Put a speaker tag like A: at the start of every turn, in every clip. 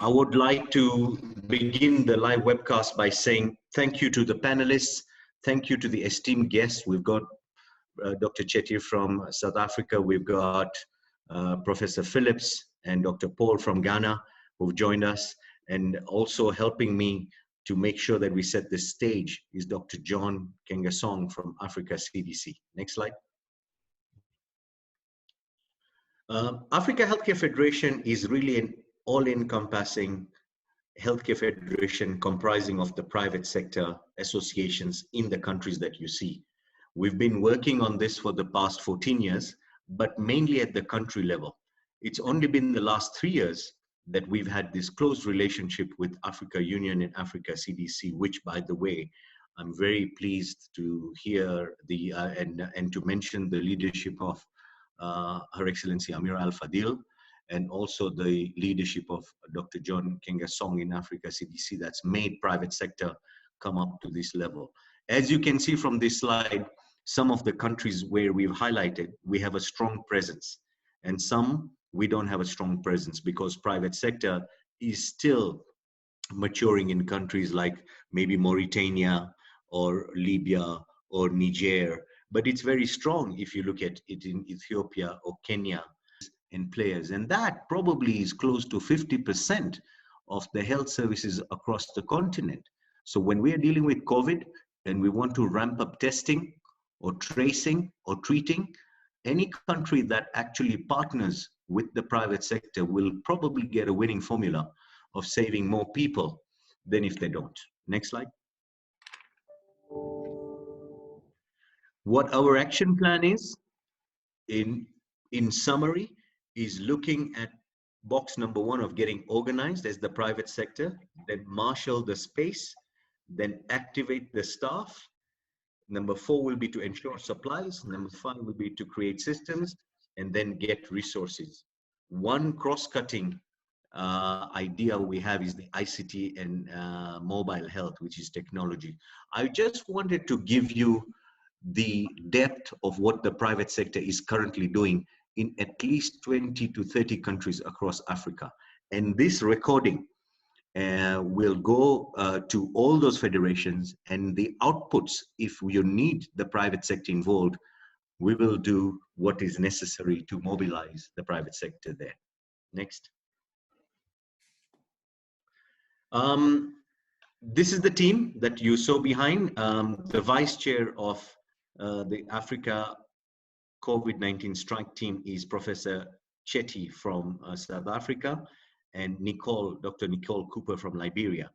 A: I would like to begin the live webcast by saying thank you to the panelists. Thank you to the esteemed guests. We've got Dr. Chetty from South Africa. We've got Professor Phillips and Dr. Paul from Ghana who've joined us. And also helping me to make sure that we set the stage is Dr. John Nkengasong from Africa CDC. Next slide. Africa Healthcare Federation is really an all-encompassing healthcare federation comprising of the private sector associations in the countries that you see. We've been working on this for the past 14 years, but mainly at the country level. It's only been the last 3 years that we've had this close relationship with Africa Union and Africa CDC, which, by the way, I'm very pleased to hear the and to mention the leadership of Her Excellency Amira Al-Fadil, and also the leadership of Dr. John Nkengasong in Africa CDC that's made private sector come up to this level. As you can see from this slide, some of the countries where we've highlighted, we have a strong presence, and some we don't have a strong presence because private sector is still maturing in countries like maybe Mauritania or Libya or Niger, but it's very strong if you look at it in Ethiopia or Kenya and players. And that probably is close to 50% of the health services across the continent. So when we are dealing with COVID and we want to ramp up testing or tracing or treating, any country that actually partners with the private sector will probably get a winning formula of saving more people than if they don't. Next slide. What our action plan is, in summary, is looking at box number 1 of getting organized as the private sector, then marshal the space, then activate the staff. Number 4 will be to ensure supplies. Number 5 will be to create systems and then get resources. One cross-cutting idea we have is the ICT and mobile health, which is technology. I just wanted to give you the depth of what the private sector is currently doing in at least 20 to 30 countries across Africa. And this recording will go to all those federations, and the outputs, if you need the private sector involved, we will do what is necessary to mobilize the private sector there. Next. This is the team that you saw behind. The vice chair of the Africa COVID-19 strike team is Professor Chetty from South Africa, and Dr. Nicole Cooper from Liberia.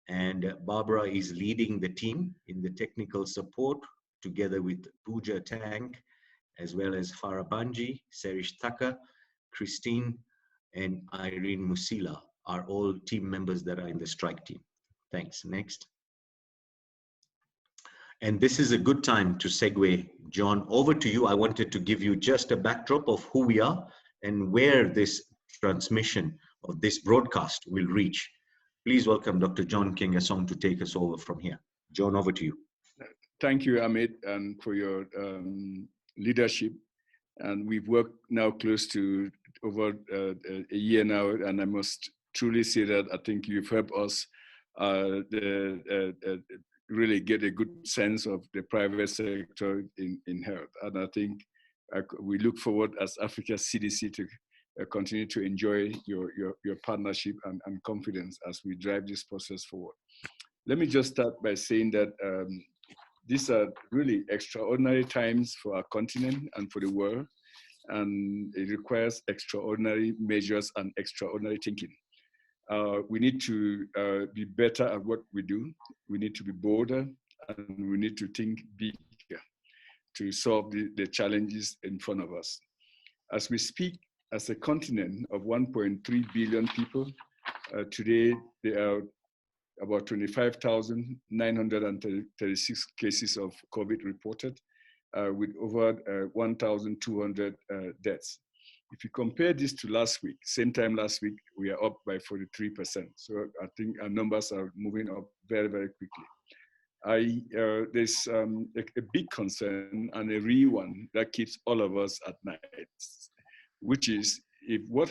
A: And Barbara is leading the team in the technical support together with Pooja Tank, as well as Farah Banji, Serish Thakker, Christine, and Irene Musila are all team members that are in the strike team. Thanks. Next. And this is a good time to segue, John, over to you. I wanted to give you just a backdrop of who we are and where this transmission of this broadcast will reach. Please welcome Dr. John Nkengasong to take us over from here. John, over to you.
B: Thank you, Amit, and for your leadership. And we've worked now close to over a year now, and I must truly say that I think you've helped us really get a good sense of the private sector in health. And I think we look forward as Africa CDC to continue to enjoy your partnership and confidence as we drive this process forward. Let me just start by saying that these are really extraordinary times for our continent and for the world, and it requires extraordinary measures and extraordinary thinking. We need to be better at what we do. We need to be bolder, and we need to think bigger to solve the challenges in front of us. As we speak, as a continent of 1.3 billion people, today there are about 25,936 cases of COVID reported, with over 1,200 deaths. If you compare this to last week, same time last week, we are up by 43%. So I think our numbers are moving up very, very quickly. There's a big concern and a real one that keeps all of us at night, which is if what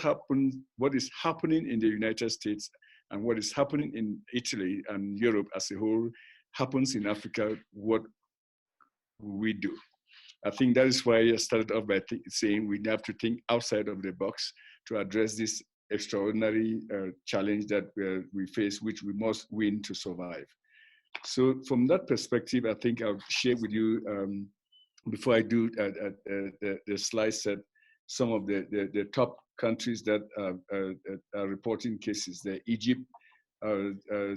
B: is happening in the United States and what is happening in Italy and Europe as a whole happens in Africa, what will we do? I think that is why I started off by saying we have to think outside of the box to address this extraordinary challenge that we face, which we must win to survive. So from that perspective, I think I'll share with you, before I do the slide set, some of the top countries that are reporting cases. Egypt,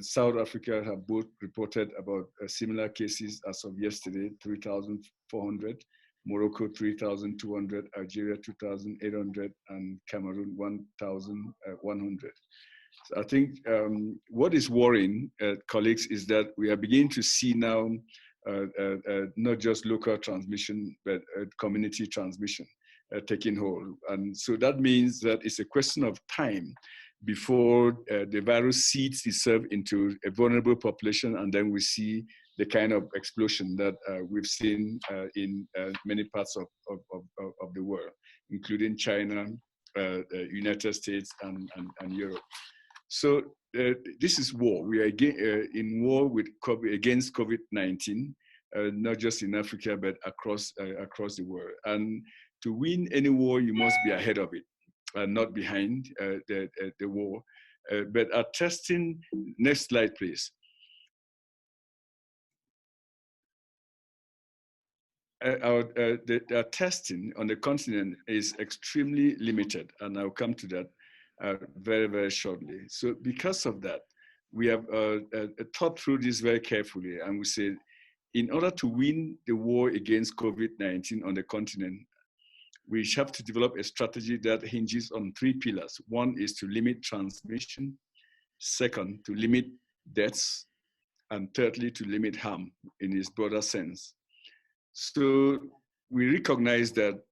B: South Africa have both reported about similar cases as of yesterday, 3,400. Morocco, 3,200, Algeria, 2,800, and Cameroon, 1,100. So I think what is worrying, colleagues, is that we are beginning to see now not just local transmission, but community transmission taking hold. And so that means that it's a question of time before the virus seeds itself into a vulnerable population, and then we see the kind of explosion that we've seen in many parts of the world, including China, United States, and Europe. So this is war. We are in war with against COVID-19, not just in Africa, but across the world. And to win any war, you must be ahead of it, not behind the war. But our testing, next slide, please. Our testing on the continent is extremely limited, and I'll come to that very, very shortly. So because of that, we have thought through this very carefully, and we said, in order to win the war against COVID-19 on the continent, we have to develop a strategy that hinges on 3 pillars. One is to limit transmission, second, to limit deaths, and thirdly, to limit harm in its broader sense. So we recognize that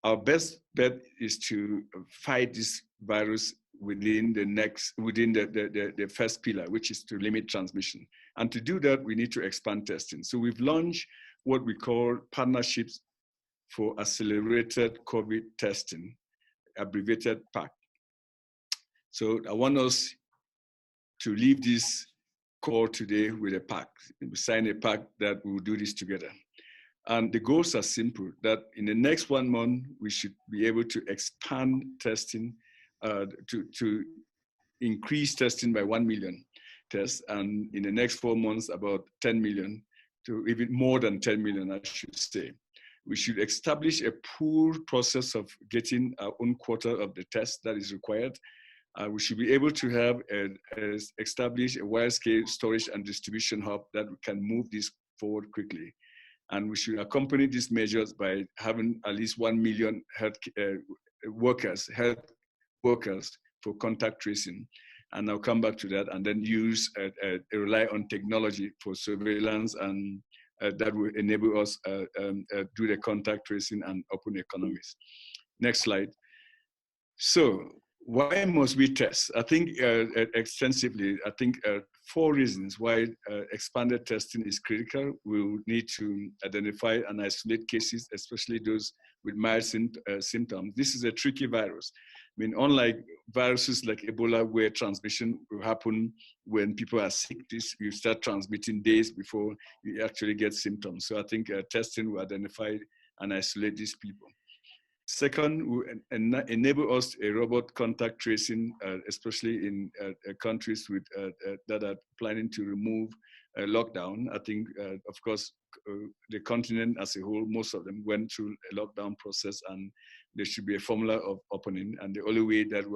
B: our best bet is to fight this virus within the first pillar, which is to limit transmission. And to do that, we need to expand testing. So we've launched what we call Partnerships for Accelerated COVID Testing, abbreviated PACT. So I want us to leave this call today with a PACT. We sign a PACT that we'll do this together. And the goals are simple, that in the next 1 month, we should be able to expand testing, to increase testing by 1 million tests. And in the next 4 months, about 10 million, to even more than 10 million, I should say. We should establish a pool process of getting our own quota of the test that is required. We should be able to have establish a wide-scale storage and distribution hub that can move this forward quickly. And we should accompany these measures by having at least 1 million health workers for contact tracing. And I'll come back to that, and then rely on technology for surveillance, and that will enable us do the contact tracing and open economies. Next slide. So why must we test? I think extensively, I think 4 reasons why expanded testing is critical. We'll need to identify and isolate cases, especially those with mild symptoms. This is a tricky virus. I mean, unlike viruses like Ebola, where transmission will happen when people are sick, you start transmitting days before you actually get symptoms. So I think testing will identify and isolate these people. Second, will enable us a robust contact tracing, especially in countries with, that are planning to remove lockdown. I think, of course, the continent as a whole, most of them went through a lockdown process, and there should be a formula of opening. And the only way that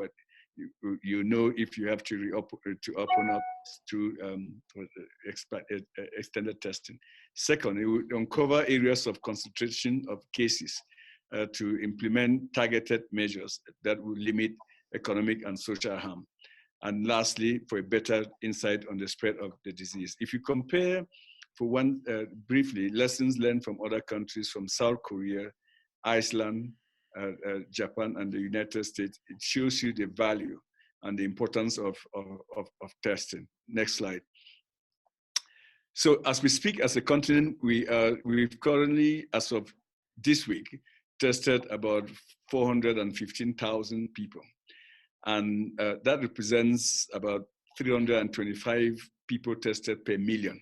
B: you know if you have to open up to extended testing. Second, it will uncover areas of concentration of cases to implement targeted measures that will limit economic and social harm. And lastly, for a better insight on the spread of the disease. If you compare, for one, briefly, lessons learned from other countries, from South Korea, Iceland, Japan, and the United States, it shows you the value and the importance of testing. Next slide. So as we speak as a continent, we've currently, as of this week, tested about 415,000 people. And that represents about 325 people tested per million.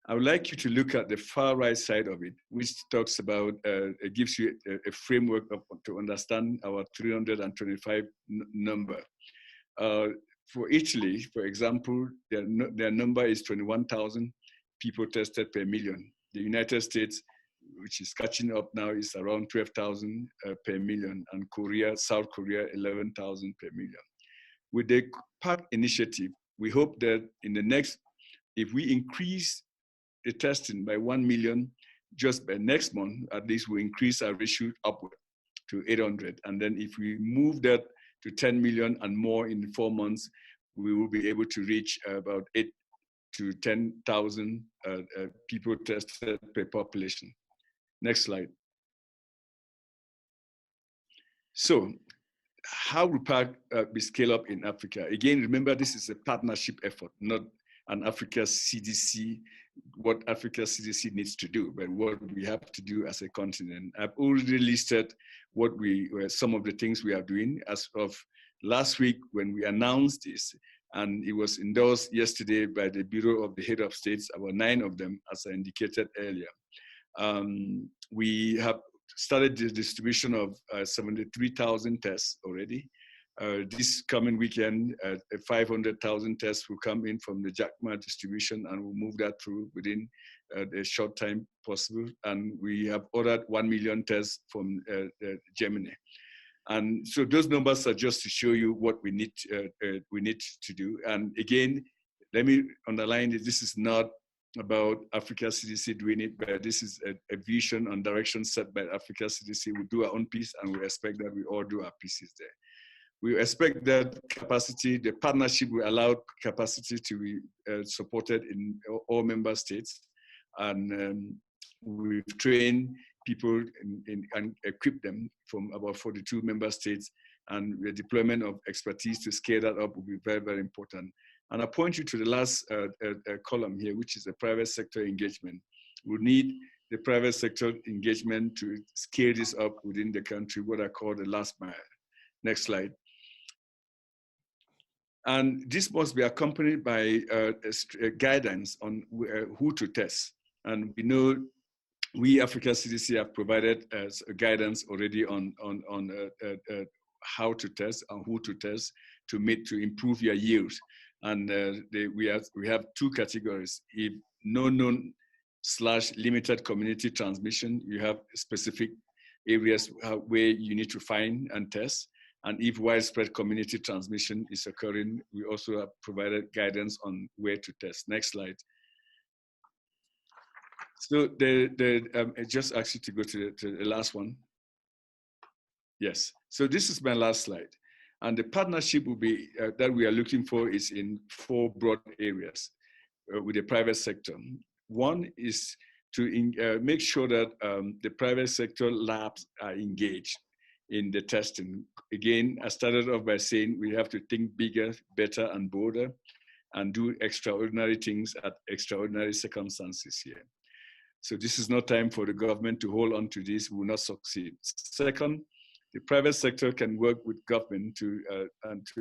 B: I would like you to look at the far right side of it, which talks about, it gives you a framework to understand our 325 number. For Italy, for example, their number is 21,000 people tested per million. The United States, which is catching up now, is around 12,000 per million, and Korea, South Korea, 11,000 per million. With the PACT initiative, we hope that in the next, if we increase the testing by 1 million, just by next month, at least we increase our ratio upward to 800. And then if we move that to 10 million and more in 4 months, we will be able to reach about 8 to 10,000 people tested per population. Next slide. So how will PACT be scaled up in Africa? Again, remember, this is a partnership effort, not an Africa CDC, what Africa CDC needs to do, but what we have to do as a continent. I've already listed what some of the things we are doing as of last week when we announced this, and it was endorsed yesterday by the Bureau of the Head of States, about 9 of them, as I indicated earlier. We have started the distribution of 73,000 tests already. This coming weekend, 500,000 tests will come in from the JACMA distribution, and we'll move that through within a short time possible. And we have ordered 1 million tests from Germany. And so those numbers are just to show you what we need to do. And again, let me underline that this is not about Africa CDC doing it, but this is a vision and direction set by Africa CDC. We do our own piece, and we expect that we all do our pieces there. We expect that capacity, the partnership will allow capacity to be supported in all member states. And we've trained people and equipped them from about 42 member states. And the deployment of expertise to scale that up will be very, very important. And I point you to the last column here, which is the private sector engagement. We need the private sector engagement to scale this up within the country, what I call the last mile. Next slide. And this must be accompanied by guidance on who to test. And we know we, Africa CDC, have provided guidance already on how to test and who to test to improve your yield. And we have 2 categories. If no known / limited community transmission, you have specific areas where you need to find and test. And if widespread community transmission is occurring, we also have provided guidance on where to test. Next slide. So I just ask you to go to the last one. Yes, so this is my last slide. And the partnership will be, that we are looking for is in 4 broad areas with the private sector. One is to make sure that the private sector labs are engaged in the testing. Again, I started off by saying we have to think bigger, better, and bolder, and do extraordinary things at extraordinary circumstances here. So this is not time for the government to hold on to this. We will not succeed. Second, the private sector can work with government to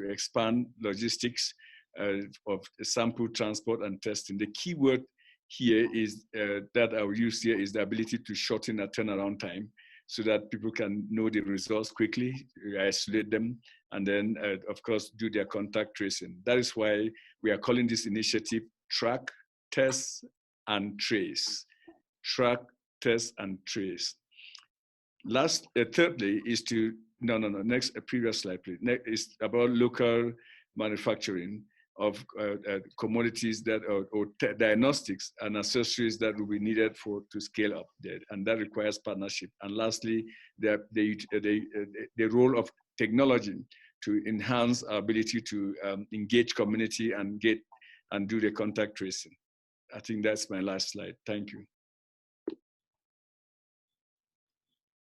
B: expand logistics of sample transport and testing. The key word here is that I will use here is the ability to shorten a turnaround time, so that people can know the results quickly, isolate them, and then, of course, do their contact tracing. That is why we are calling this initiative Track, Test, and Trace. Track, Test, and Trace. Thirdly is to, next, previous slide, please. Next is about local manufacturing of commodities that or diagnostics and accessories that will be needed to scale up there, and that requires partnership. And lastly, the role of technology to enhance our ability to engage community and do the contact tracing. I think that's my last slide. Thank you.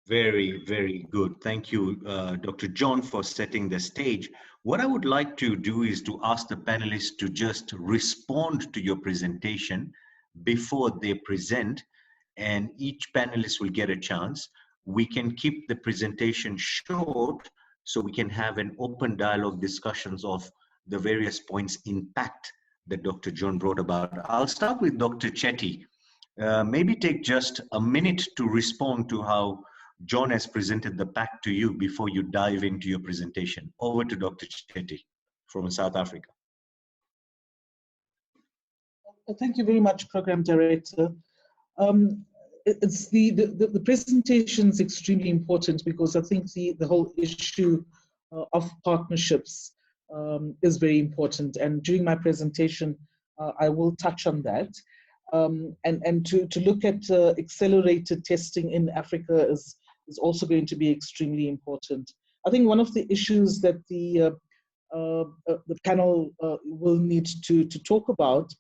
A: Very, very good. Thank you, Dr. John, for setting the stage. What I would like to do is to ask the panelists to just respond to your presentation before they present, and each panelist will get a chance. we can keep the presentation short so we can have an open dialogue discussions of the various points in PACT that Dr. John wrote about. I'll start with Dr. Chetty. Maybe take just a minute to respond to how John has presented the PACT to you before you dive into your presentation. Over to Dr. Chetty from South Africa.
C: Thank you very much, Program Director. It's the presentation is extremely important because I think the whole issue of partnerships is very important. And during my presentation, I will touch on that. And to look at accelerated testing in Africa is also going to be extremely important. I think one of the issues that the panel will need to talk about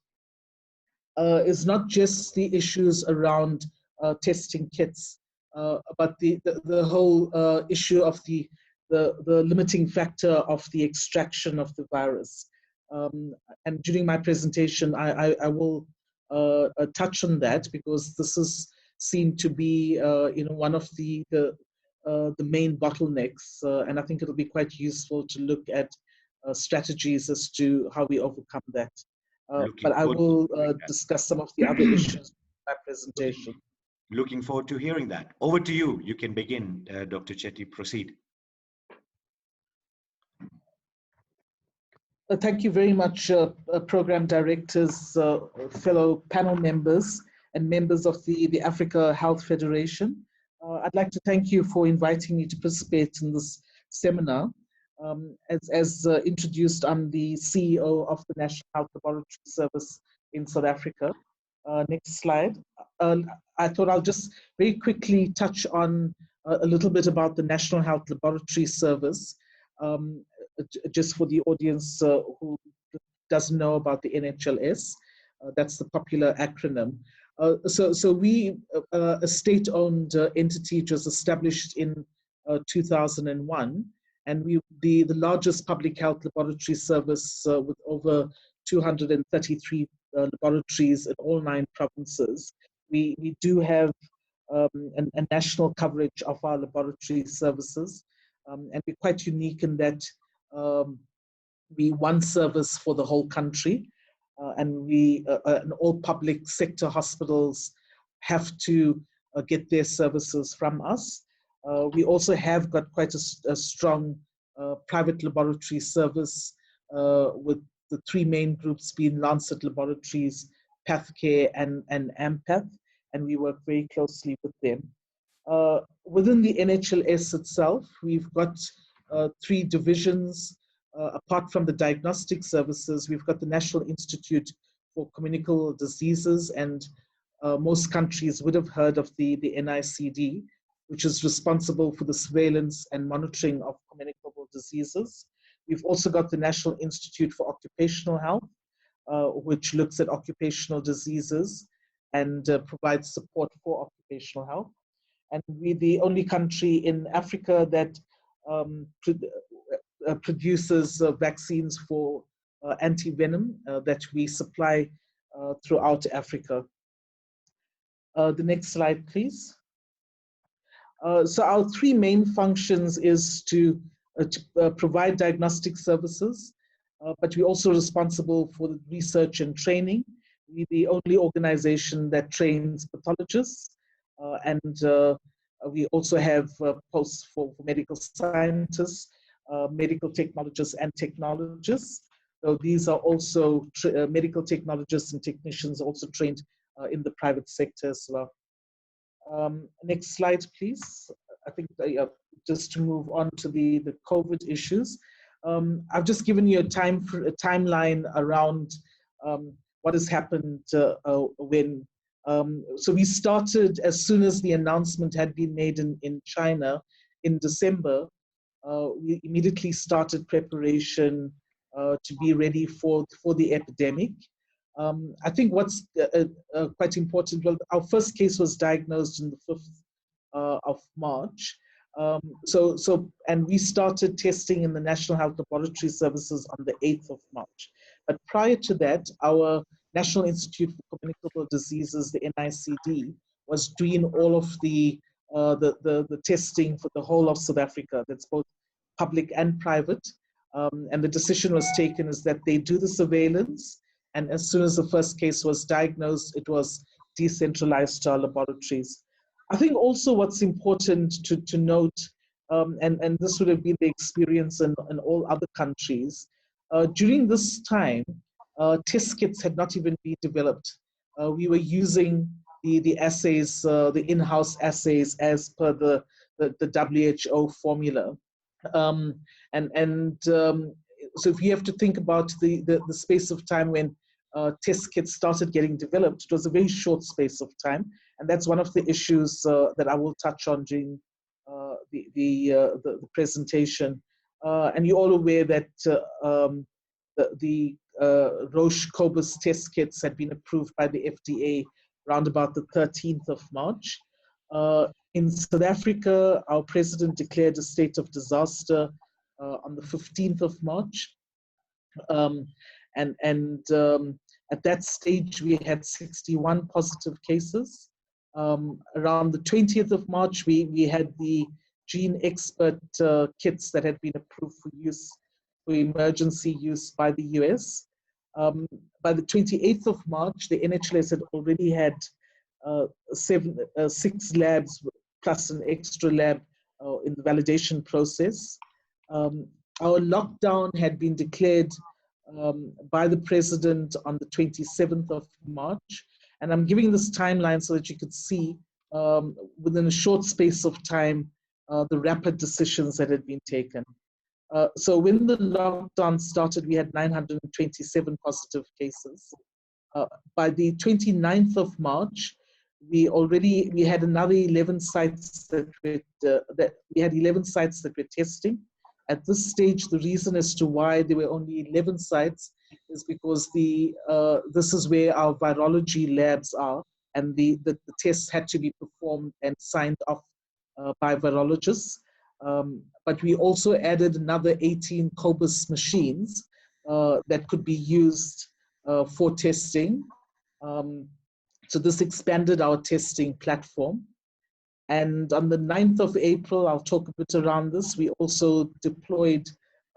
C: is not just the issues around testing kits, but the whole issue of the limiting factor of the extraction of the virus. And during my presentation, I will touch on that because this is seen to be one of the main bottlenecks, and I think it'll be quite useful to look at strategies as to how we overcome that. But I will discuss some of the other issues in my presentation.
A: Looking forward to hearing that. Over to you. You can begin, Dr. Chetty. Proceed.
C: Thank you very much, program directors, fellow panel members, and members of the Africa Health Federation. I'd like to thank you for inviting me to participate in this seminar. As introduced, I'm the CEO of the National Health Laboratory Service in South Africa. Next slide. I thought I'll just very quickly touch on a little bit about the National Health Laboratory Service, just for the audience who doesn't know about the NHLS. That's the popular acronym. So we, a state-owned entity, which was established in 2001, and we the largest public health laboratory service with over 233 laboratories in all 9 provinces. We do have a national coverage of our laboratory services, and we're quite unique in that we one service for the whole country, and and all public sector hospitals have to get their services from us. We also have got quite a strong private laboratory service with the 3 main groups being Lancet Laboratories, PACT, and AMPATH, and we work very closely with them. Within the NHLS itself, we've got 3 divisions. Apart from the diagnostic services, we've got the National Institute for Communicable Diseases, and most countries would have heard of the NICD, which is responsible for the surveillance and monitoring of communicable diseases. We've also got the National Institute for Occupational Health, which looks at occupational diseases and provides support for occupational health. And we're the only country in Africa that produces vaccines for anti-venom that we supply throughout Africa. The next slide, please. So our 3 main functions is to provide diagnostic services, but we're also responsible for the research and training. We're the only organization that trains pathologists, and we also have posts for medical scientists, medical technologists, and technologists. So these are also medical technologists and technicians also trained in the private sector as well. Next slide, please. I think just to move on to the COVID issues. I've just given you a timeline around what has happened when. So we started as soon as the announcement had been made in China in December. We immediately started preparation to be ready for the epidemic. I think what's quite important, well, our first case was diagnosed on the 5th of March. And we started testing in the National Health Laboratory Services on the 8th of March. But prior to that, our National Institute for Communicable Diseases, the NICD, was doing all of the the testing for the whole of South Africa. That's both public and private. And the decision was taken is that they do the surveillance, and as soon as the first case was diagnosed, it was decentralized to our laboratories. I think also what's important to note, and this would have been the experience in all other countries, during this time, test kits had not even been developed. We were using the assays, the in-house assays as per the WHO formula. So if you have to think about the space of time when test kits started getting developed, it was a very short space of time. And that's one of the issues that I will touch on during the presentation. And you're all aware that the Roche Cobus test kits had been approved by the FDA around about the 13th of March. In South Africa, our president declared a state of disaster on the 15th of March. At that stage, we had 61 positive cases. Around the 20th of March, we had the gene expert kits that had been approved for use, for emergency use by the US. By the 28th of March, the NHLS had already had 6 labs plus an extra lab in the validation process. Our lockdown had been declared by the president on the 27th of March. And I'm giving this timeline so that you could see within a short space of time, the rapid decisions that had been taken. So when the lockdown started, we had 927 positive cases. By the 29th of March, we had another 11 sites that were testing. At this stage, the reason as to why there were only 11 sites is because this is where our virology labs are, and the tests had to be performed and signed off by virologists. But we also added another 18 Cobus machines that could be used for testing. So this expanded our testing platform. And on the 9th of April, I'll talk a bit around this, we also deployed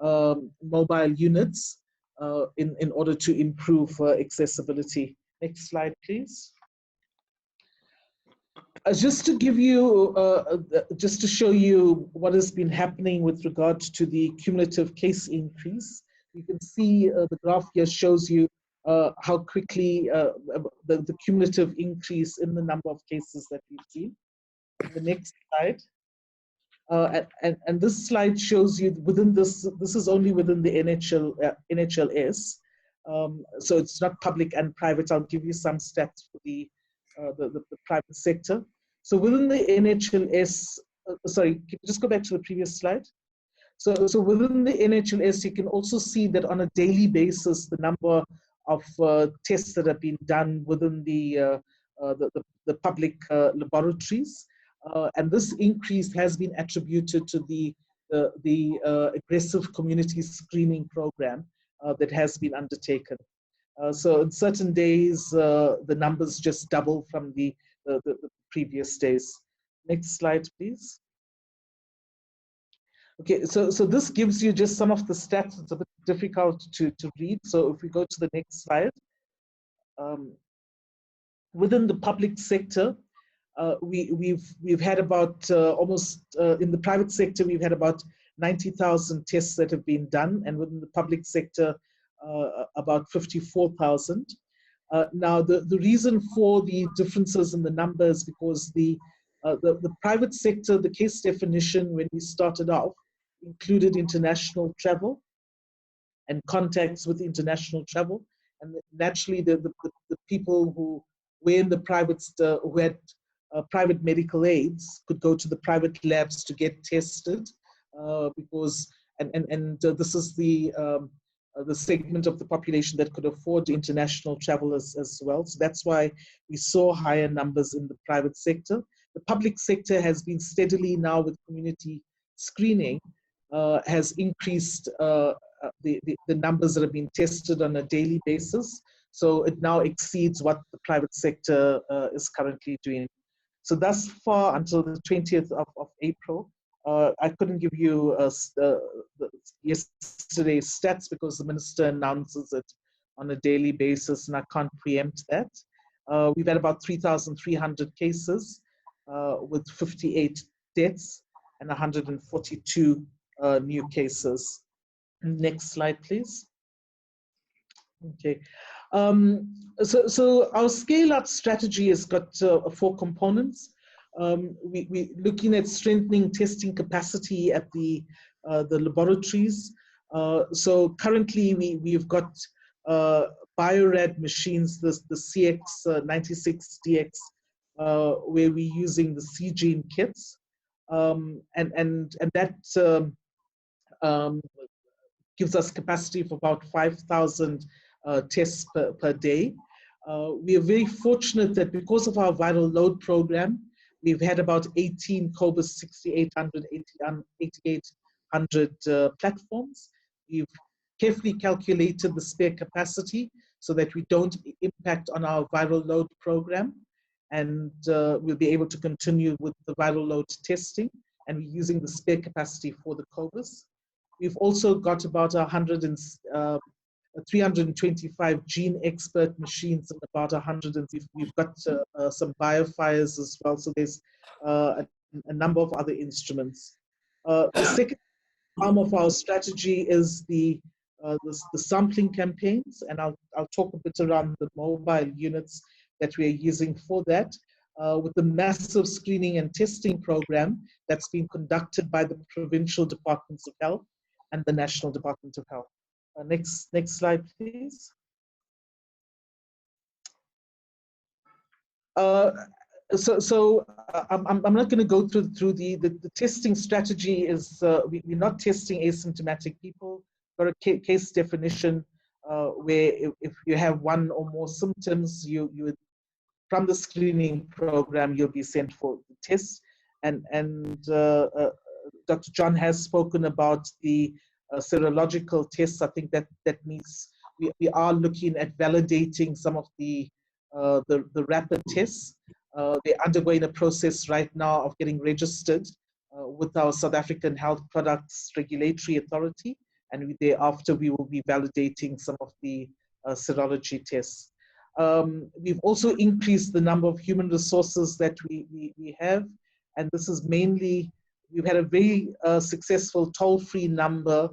C: mobile units in order to improve accessibility. Next slide, please. Just to give you, just to show you what has been happening with regard to the cumulative case increase, you can see the graph here shows you how quickly the cumulative increase in the number of cases that we've seen. The next slide. And this slide shows you within this is only within the NHLS. So it's not public and private. I'll give you some stats for the private sector. So within the NHLS, sorry, can you just go back to the previous slide? So within the NHLS, you can also see that on a daily basis, the number of tests that have been done within the public laboratories. And this increase has been attributed to the aggressive community screening program that has been undertaken. So in certain days, the numbers just double from the previous days. Next slide, please. Okay, so this gives you just some of the stats. It's a bit difficult to read. So if we go to the next slide. Within the public sector, we've had about almost, in the private sector, we've had about 90,000 tests that have been done, and within the public sector, about 54,000. Now, the reason for the differences in the numbers, because the private sector, the case definition when we started off, included international travel and contacts with international travel. And naturally, the people who were in the private, who had private medical aids could go to the private labs to get tested because, this is the segment of the population that could afford international travel as well. So that's why we saw higher numbers in the private sector. The public sector has been steadily now with community screening, has increased the numbers that have been tested on a daily basis. So it now exceeds what the private sector is currently doing. So thus far, until the 20th of April, I couldn't give you yesterday's stats because the minister announces it on a daily basis, and I can't preempt that. We've had about 3,300 cases with 58 deaths and 142 new cases. Next slide, please. Okay. So our scale-up strategy has got 4 components. We're looking at strengthening testing capacity at the laboratories. So currently we've got Biorad machines, the CX96DX, where we're using the C-gene kits, and that gives us capacity for about 5,000 tests per day. We are very fortunate that because of our viral load program, we've had about 18 Cobas 6800, 8800 platforms. We've carefully calculated the spare capacity so that we don't impact on our viral load program, and we'll be able to continue with the viral load testing, and we're using the spare capacity for the Cobas. We've also got about 325 gene expert machines and about 100, and we've got some biofires as well. So there's a number of other instruments. The second arm of our strategy is the sampling campaigns, and I'll talk a bit around the mobile units that we are using for that. With the massive screening and testing program that's been conducted by the provincial departments of health and the National Department of Health. Next slide, please. So I'm not going to go through the testing strategy. Is we're not testing asymptomatic people. Got a case definition where if you have one or more symptoms, you would, from the screening program, you'll be sent for the test. And Dr. John has spoken about the serological tests. I think that means we are looking at validating some of the rapid tests. They're undergoing a process right now of getting registered with our South African Health Products Regulatory Authority, and thereafter we will be validating some of the serology tests. We've also increased the number of human resources that we have, and this is mainly, we've had a very successful toll-free number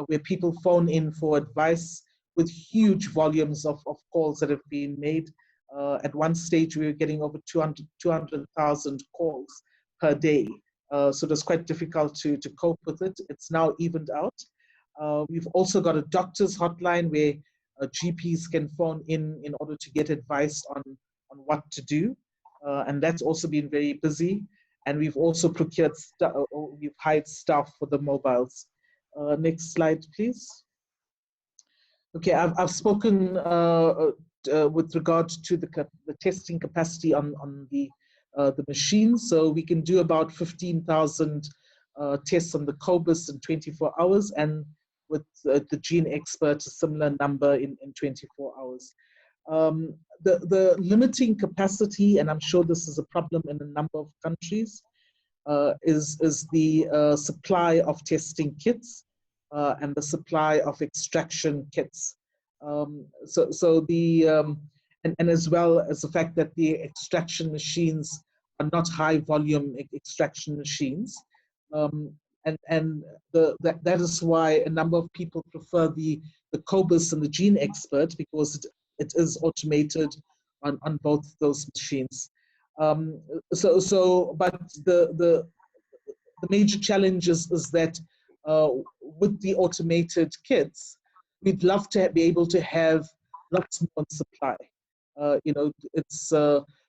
C: where people phone in for advice with huge volumes of calls that have been made. At one stage, we were getting over 200,000 calls per day. So it was quite difficult to cope with it. It's now evened out. We've also got a doctor's hotline where GPs can phone in order to get advice on what to do. And that's also been very busy. And we've also procured, we've hired staff for the mobiles. Next slide, please. Okay, I've spoken with regard to the testing capacity on the machines. So we can do about 15,000 tests on the Cobas in 24 hours, and with the gene expert, a similar number in 24 hours. The limiting capacity, and I'm sure this is a problem in a number of countries, is the supply of testing kits and the supply of extraction kits. And as well as the fact that the extraction machines are not high volume extraction machines. That is why a number of people prefer the Cobas and the Gene Expert, because it is automated on both those machines. But the major challenge is that with the automated kits, we'd love to be able to have lots more supply. You know,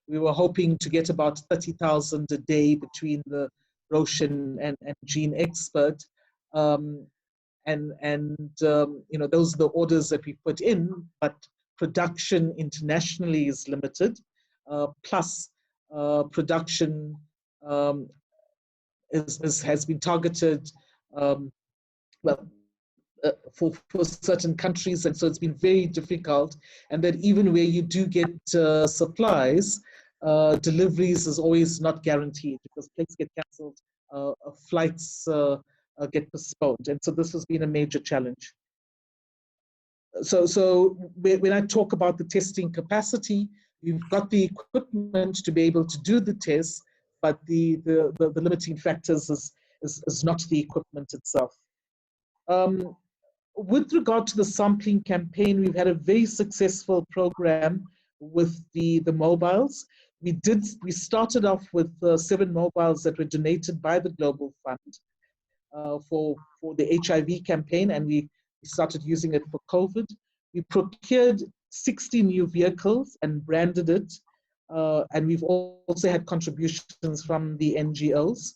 C: we were hoping to get about 30,000 a day between the Roche and Gene Expert, you know, those are the orders that we put in, but production internationally is limited. Plus, production has been targeted, for certain countries, and so it's been very difficult. And that even where you do get supplies, deliveries is always not guaranteed because planes get cancelled, flights get postponed. And so this has been a major challenge. So when I talk about the testing capacity, you've got the equipment to be able to do the tests, but the limiting factors is not the equipment itself. With regard to the sampling campaign, we've had a very successful program with the mobiles. We started off with 7 mobiles that were donated by the Global Fund for the HIV campaign, and we started using it for COVID. We procured 60 new vehicles and branded it, and we've also had contributions from the NGOs.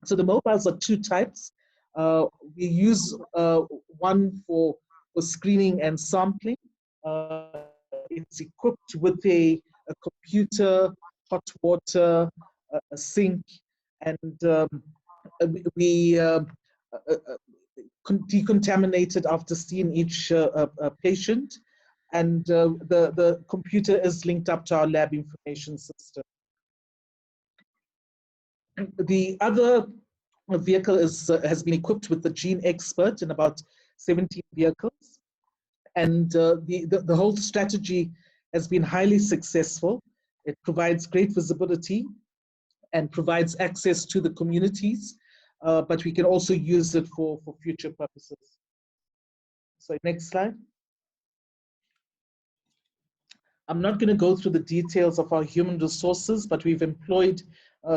C: So the mobiles are 2 types. We use one for screening and sampling. It's equipped with a computer, hot water, a sink, and we decontaminate it after seeing each patient. And the computer is linked up to our lab information system. The other vehicle has been equipped with the Gene Expert in about 17 vehicles. And the whole strategy has been highly successful. It provides great visibility and provides access to the communities, but we can also use it for future purposes. So next slide. I'm not going to go through the details of our human resources, but we've employed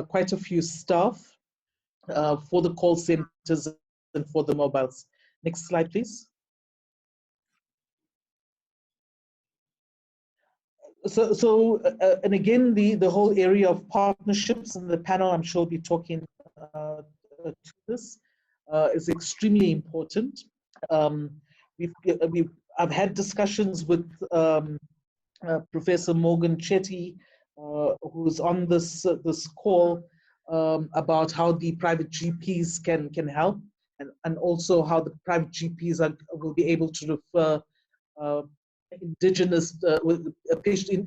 C: quite a few staff for the call centers and for the mobiles. Next slide, please. And again, the whole area of partnerships in the panel, I'm sure we'll be talking to this, is extremely important. I've had discussions with Professor Chetty, who's on this call, about how the private GPs can help, and also how the private GPs will be able to refer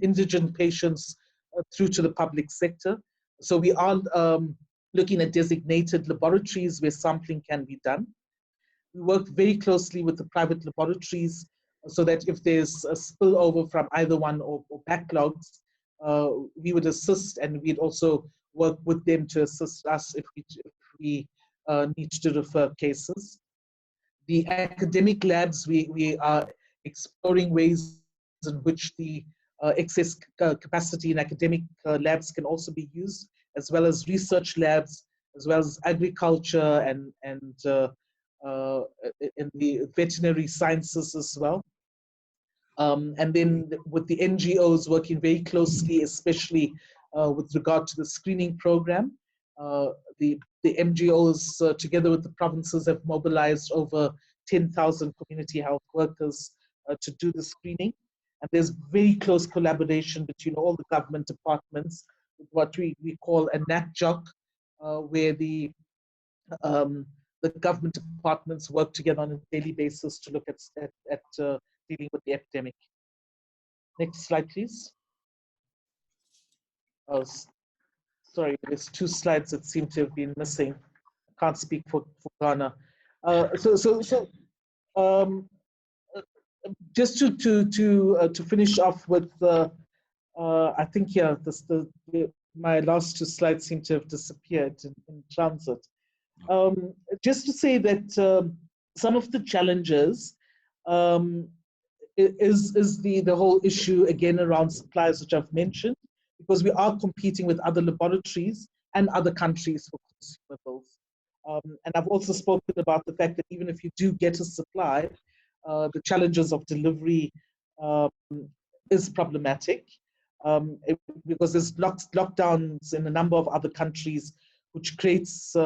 C: indigent patients through to the public sector. So we are looking at designated laboratories where sampling can be done. We work very closely with the private laboratories so that if there's a spillover from either one or backlogs, we would assist, and we'd also work with them to assist us if we need to refer cases. The academic labs, we are exploring ways in which the excess capacity in academic labs can also be used, as well as research labs, as well as agriculture and in the veterinary sciences as well. And then with the NGOs working very closely, especially with regard to the screening program, the NGOs together with the provinces have mobilized over 10,000 community health workers to do the screening. And there's very close collaboration between all the government departments, what we call a NACJOC, where the government departments work together on a daily basis to look at dealing with the epidemic. Next slide, please. Oh, sorry, there's 2 slides that seem to have been missing. I can't speak for Ghana. Just to finish off with, I think my last 2 slides seem to have disappeared in transit. Just to say that some of the challenges is the whole issue again around supplies, which I've mentioned, because we are competing with other laboratories and other countries for consumables. And I've also spoken about the fact that even if you do get a supply, the challenges of delivery is problematic because there's lockdowns in a number of other countries, which creates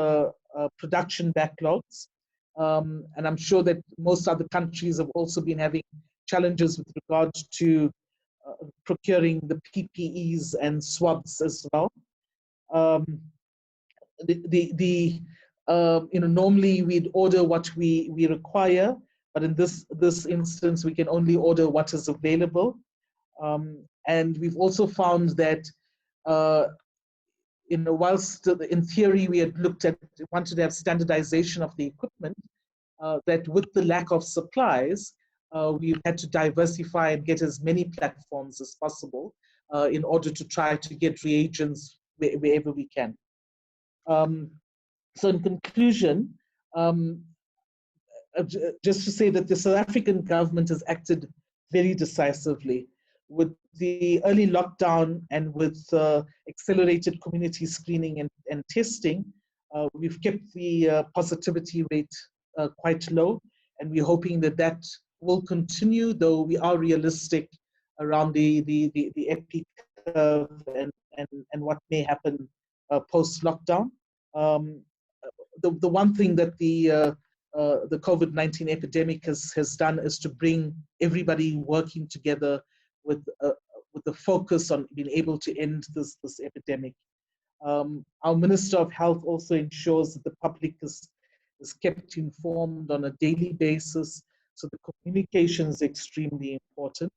C: production backlogs. And I'm sure that most other countries have also been having challenges with regard to procuring the PPEs and swabs as well. Normally we'd order what we require, but in this instance, we can only order what is available. And we've also found that whilst in theory we had wanted to have standardization of the equipment, that with the lack of supplies, we've had to diversify and get as many platforms as possible in order to try to get reagents wherever we can. So in conclusion, just to say that the South African government has acted very decisively. With the early lockdown and with accelerated community screening and testing, we've kept the positivity rate quite low, and we're hoping that that will continue, though we are realistic around the epi curve and what may happen post-lockdown. The one thing that the COVID-19 epidemic has done is to bring everybody working together with the focus on being able to end this epidemic. Our Minister of Health also ensures that the public is kept informed on a daily basis, so the communication is extremely important.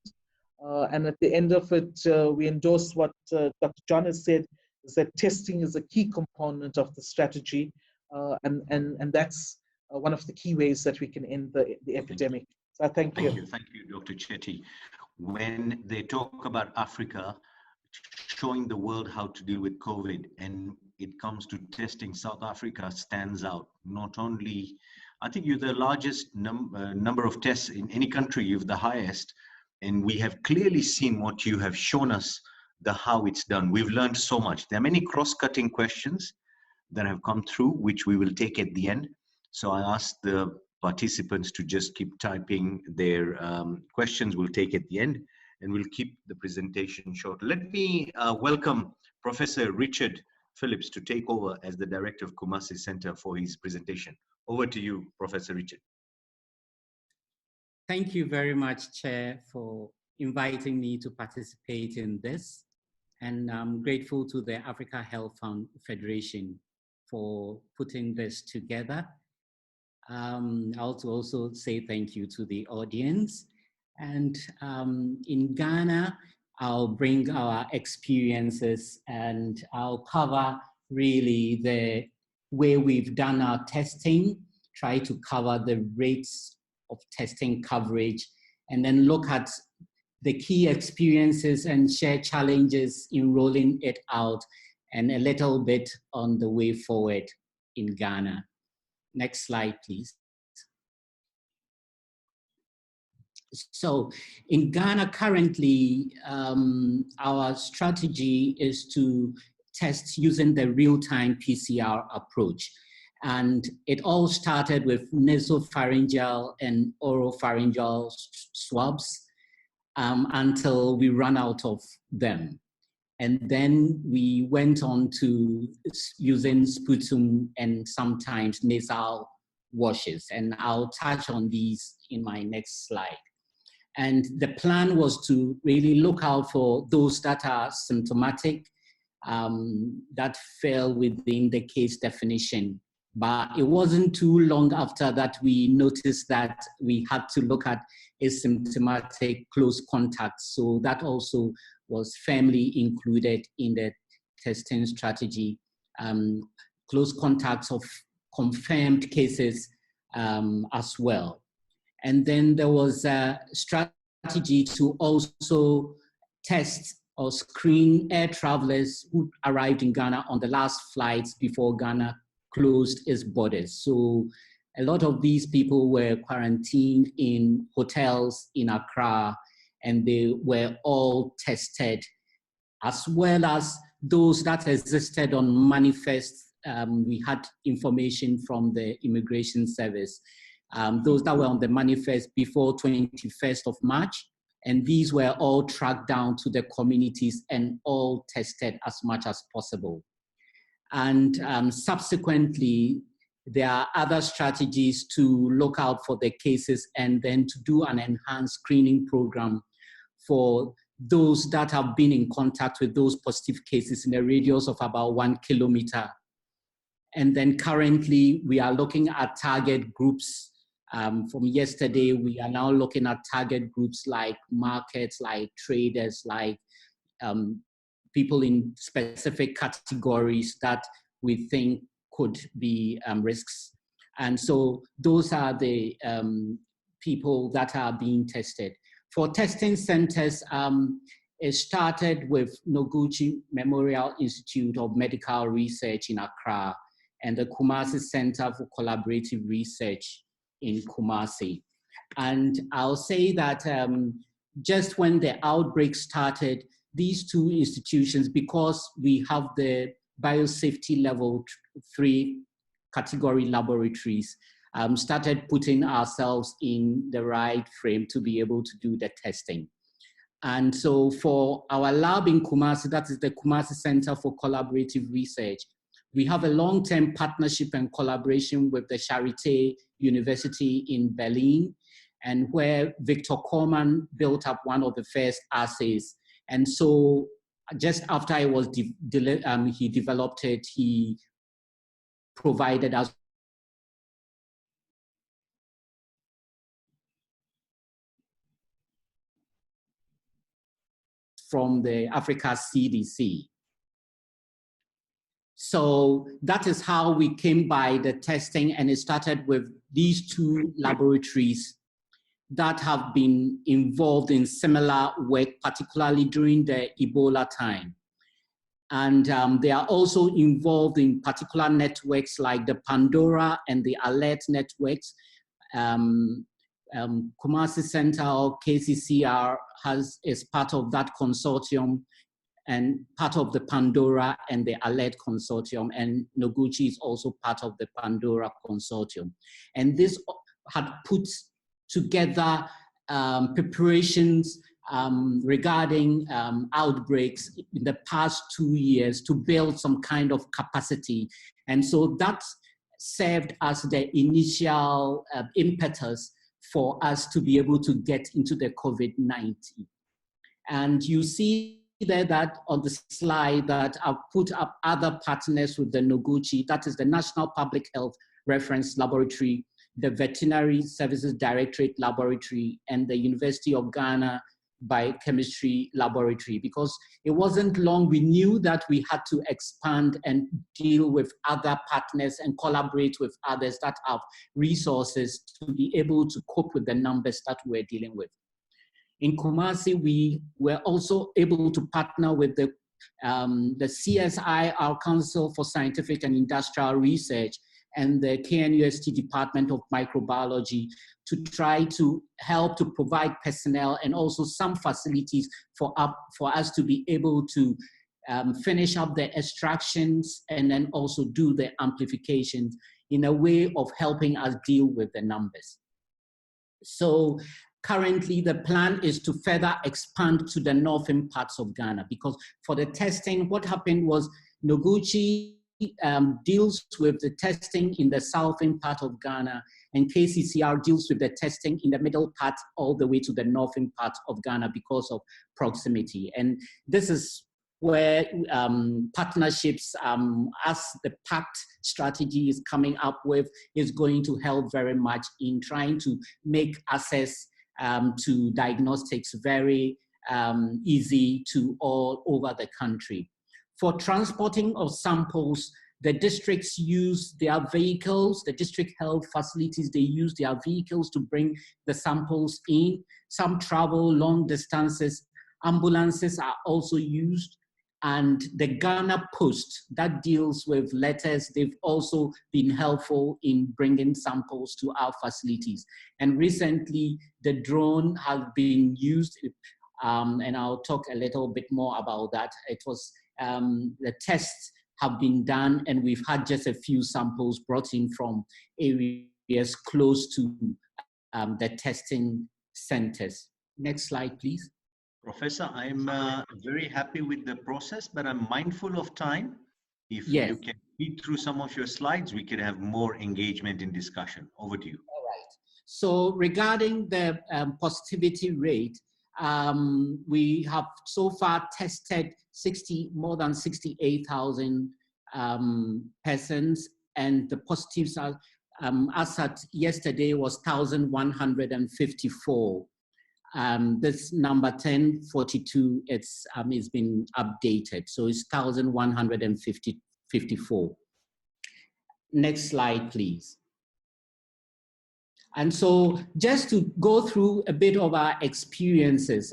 C: And at the end of it, we endorse what Dr. John has said, is that testing is a key component of the strategy, and that's one of the key ways that we can end the epidemic. So thank you.
A: Thank you, Dr. Chetty. When they talk about Africa, showing the world how to deal with COVID, and it comes to testing, South Africa stands out. Not only, I think you're the largest number of tests in any country, you've the highest, and we have clearly seen what you have shown us, the how it's done. We've learned so much. There are many cross-cutting questions that have come through, which we will take at the end. So I ask the participants to just keep typing their questions. We'll take at the end, and we'll keep the presentation short. Let me welcome Professor Richard Phillips to take over as the Director of Kumasi Centre for his presentation. Over to you, Professor Richard.
D: Thank you very much, Chair, for inviting me to participate in this. And I'm grateful to the Africa Health Federation for putting this together. I'll also say thank you to the audience. And in Ghana, I'll bring our experiences and I'll cover really the way we've done our testing, try to cover the rates of testing coverage, and then look at the key experiences and share challenges in rolling it out, and a little bit on the way forward in Ghana. Next slide, please. So in Ghana currently, our strategy is to test using the real-time PCR approach. And it all started with nasopharyngeal and oropharyngeal swabs until we ran out of them. And then we went on to using sputum and sometimes nasal washes. And I'll touch on these in my next slide. And the plan was to really look out for those that are symptomatic, that fell within the case definition. But it wasn't too long after that we noticed that we had to look at asymptomatic close contacts. So that also was firmly included in the testing strategy. Close contacts of confirmed cases as well. And then there was a strategy to also test or screen air travelers who arrived in Ghana on the last flights before Ghana closed its borders. So a lot of these people were quarantined in hotels in Accra, and they were all tested, as well as those that existed on manifest. We had information from the Immigration Service. Those that were on the manifest before 21st of March, and these were all tracked down to the communities and all tested as much as possible. And subsequently, there are other strategies to look out for the cases and then to do an enhanced screening program for those that have been in contact with those positive cases in a radius of about 1 kilometer. And then currently, we are looking at target groups. From yesterday, we are now looking at target groups like markets, like traders, like people in specific categories that we think could be risks. And so those are the people that are being tested. For testing centers, it started with Noguchi Memorial Institute of Medical Research in Accra and the Kumasi Centre for Collaborative Research in Kumasi. And I'll say that just when the outbreak started, these two institutions, because we have the biosafety level 3 category laboratories, started putting ourselves in the right frame to be able to do the testing. And so for our lab in Kumasi, that is the Kumasi Centre for Collaborative Research, we have a long-term partnership and collaboration with the Charité University in Berlin, and where Victor Korman built up one of the first assays. And so just after I was he developed it, he provided us from the Africa CDC. So that is how we came by the testing, and it started with these two laboratories that have been involved in similar work, particularly during the Ebola time. And they are also involved in particular networks like the Pandora and the Alert networks. Kumasi Centre or KCCR is part of that consortium and part of the Pandora and the Alert consortium, and Noguchi is also part of the Pandora consortium. And this had put together preparations regarding outbreaks in the past 2 years to build some kind of capacity. And so that served as the initial impetus for us to be able to get into the COVID-19. And you see there that on the slide that I've put up other partners with the Noguchi, that is the National Public Health Reference Laboratory, the Veterinary Services Directorate Laboratory, and the University of Ghana Biochemistry Laboratory. Because it wasn't long, we knew that we had to expand and deal with other partners and collaborate with others that have resources to be able to cope with the numbers that we're dealing with. In Kumasi, we were also able to partner with the CSI, our Council for Scientific and Industrial Research, and the KNUST Department of Microbiology to try to help to provide personnel and also some facilities for us to be able to finish up the extractions and then also do the amplifications in a way of helping us deal with the numbers. So currently, the plan is to further expand to the northern parts of Ghana, because for the testing, what happened was Noguchi deals with the testing in the southern part of Ghana, and KCCR deals with the testing in the middle part all the way to the northern part of Ghana because of proximity. And this is where partnerships, as the PACT strategy is coming up with, is going to help very much in trying to make access to diagnostics very easy to all over the country. For transporting of samples, the districts use their vehicles, the district health facilities, they use their vehicles to bring the samples in. Some travel long distances. Ambulances are also used. And the Ghana Post that deals with letters, they've also been helpful in bringing samples to our facilities. And recently, the drone has been used, and I'll talk a little bit more about that. It was, the tests have been done, and we've had just a few samples brought in from areas close to the testing centers. Next slide, please.
A: Professor, I'm very happy with the process, but I'm mindful of time. If
D: yes,
A: you can read through some of your slides, we could have more engagement in discussion. Over to you.
D: All right. So regarding the positivity rate, we have so far tested more than 68,000 persons, and the positives are, as at yesterday, was 1,154. This number 1042, it's been updated, so it's 1,154. Next slide, please. And so just to go through a bit of our experiences,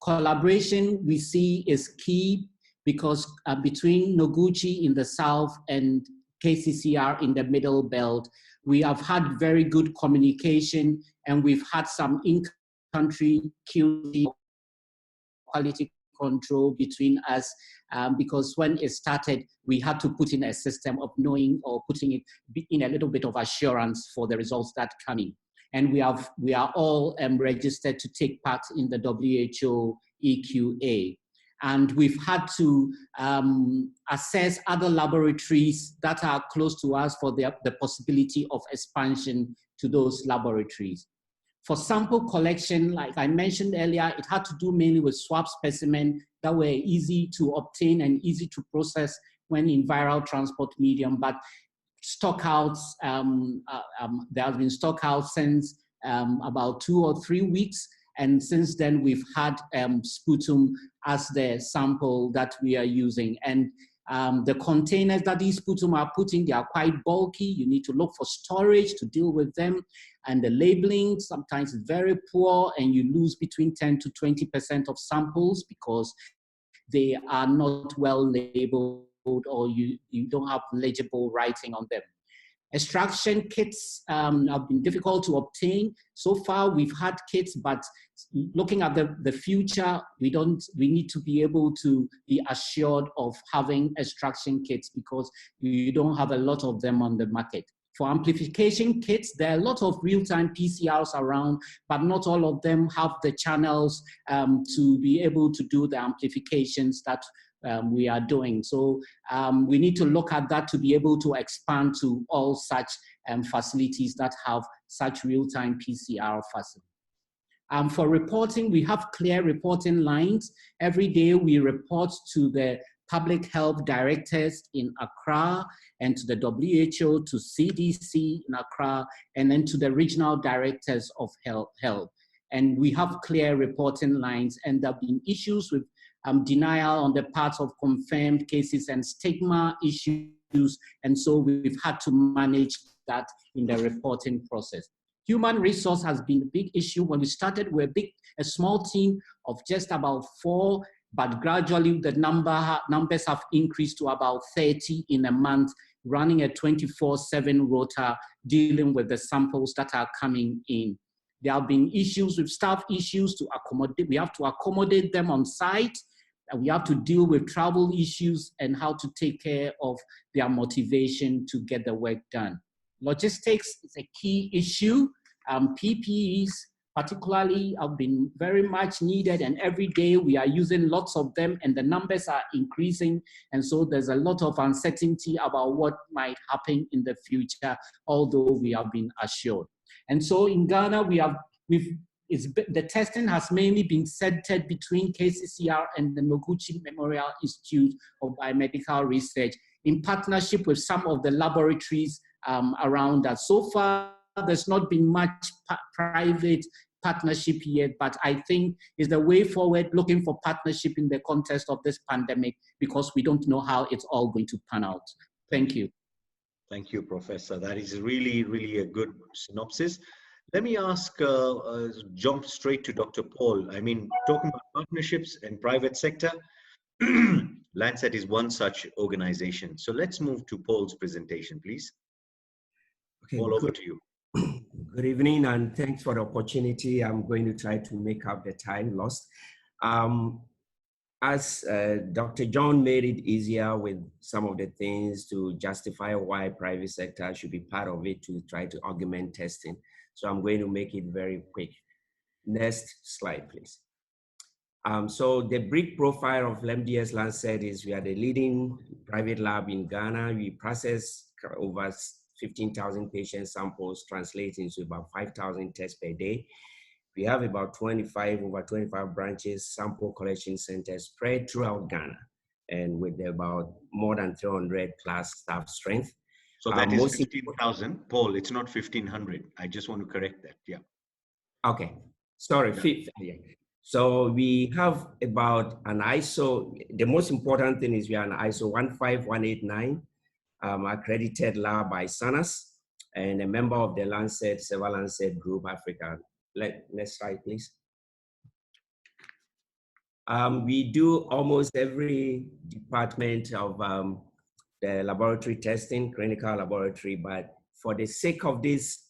D: collaboration we see is key because between Noguchi in the south and KCCR in the middle belt, we have had very good communication, and we've had some in-country QC quality control between us, because when it started, we had to put in a system of knowing or putting it in a little bit of assurance for the results that come in. And we are all registered to take part in the WHO EQA. And we've had to assess other laboratories that are close to us for the possibility of expansion to those laboratories. For sample collection, like I mentioned earlier, it had to do mainly with swab specimens that were easy to obtain and easy to process when in viral transport medium. But stockouts, there have been stockouts since about 2 or 3 weeks. And since then, we've had sputum as the sample that we are using. And the containers that these sputum are put in, they are quite bulky. You need to look for storage to deal with them. And the labeling sometimes is very poor, and you lose between 10 to 20% of samples because they are not well labeled, or you don't have legible writing on them. Extraction kits have been difficult to obtain. So far, we've had kits, but looking at the future, we need to be able to be assured of having extraction kits because you don't have a lot of them on the market. For amplification kits, there are a lot of real-time PCRs around, but not all of them have the channels to be able to do the amplifications that we are doing. So we need to look at that to be able to expand to all such facilities that have such real-time PCR facilities. For reporting, we have clear reporting lines. Every day we report to the public health directors in Accra and to the WHO, to CDC in Accra, and then to the regional directors of health. And we have clear reporting lines, and there have been issues with denial on the part of confirmed cases and stigma issues. And so we've had to manage that in the reporting process. Human resource has been a big issue. When we started, we were a small team of just about 4, but gradually the numbers have increased to about 30 in a month, running a 24/7 rota, dealing with the samples that are coming in. There have been issues with staff issues to accommodate. We have to accommodate them on site. And we have to deal with travel issues and how to take care of their motivation to get the work done. Logistics is a key issue. PPEs particularly have been very much needed, and every day we are using lots of them, and the numbers are increasing. And so there's a lot of uncertainty about what might happen in the future, although we have been assured. And so in Ghana, the testing has mainly been centered between KCCR and the Noguchi Memorial Institute of Biomedical Research in partnership with some of the laboratories around us. So far, there's not been much private partnership yet, but I think is the way forward, looking for partnership in the context of this pandemic, because we don't know how it's all going to pan out. Thank you.
A: Thank you, Professor. That is really, really a good synopsis. Let me jump straight to Dr. Paul. I mean, talking about partnerships and private sector, Lancet is one such organization. So let's move to Paul's presentation, please. Okay, Paul, over to you.
E: Good evening, and thanks for the opportunity. I'm going to try to make up the time lost. As Dr. John made it easier with some of the things to justify why private sector should be part of it to try to augment testing. So I'm going to make it very quick. Next slide, please. So the brief profile of MDS Lancet is we are the leading private lab in Ghana. We process over 15,000 patient samples, translating to about 5,000 tests per day. We have about over 25 branches, sample collection centers spread throughout Ghana, and with about more than 300 plus staff strength.
A: So that is 15,000, Paul, it's not 1,500. I just want to correct that, yeah.
E: Okay, Sorry, fifth. Yeah. So we have about an ISO, the most important thing is we are an ISO 15189 accredited lab by SANAS and a member of the Lancet, Several Lancet Group Africa. Next slide, please. We do almost every department of the laboratory testing, clinical laboratory, but for the sake of this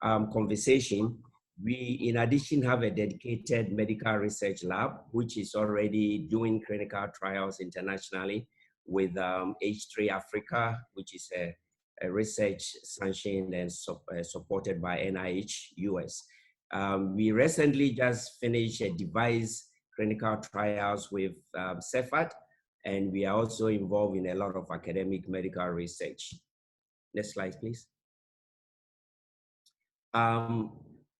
E: conversation, we, in addition, have a dedicated medical research lab, which is already doing clinical trials internationally with H3 Africa, which is a research sanctioned and supported by NIH US. We recently just finished a device clinical trials with CEPHAT, and we are also involved in a lot of academic medical research. Next slide, please.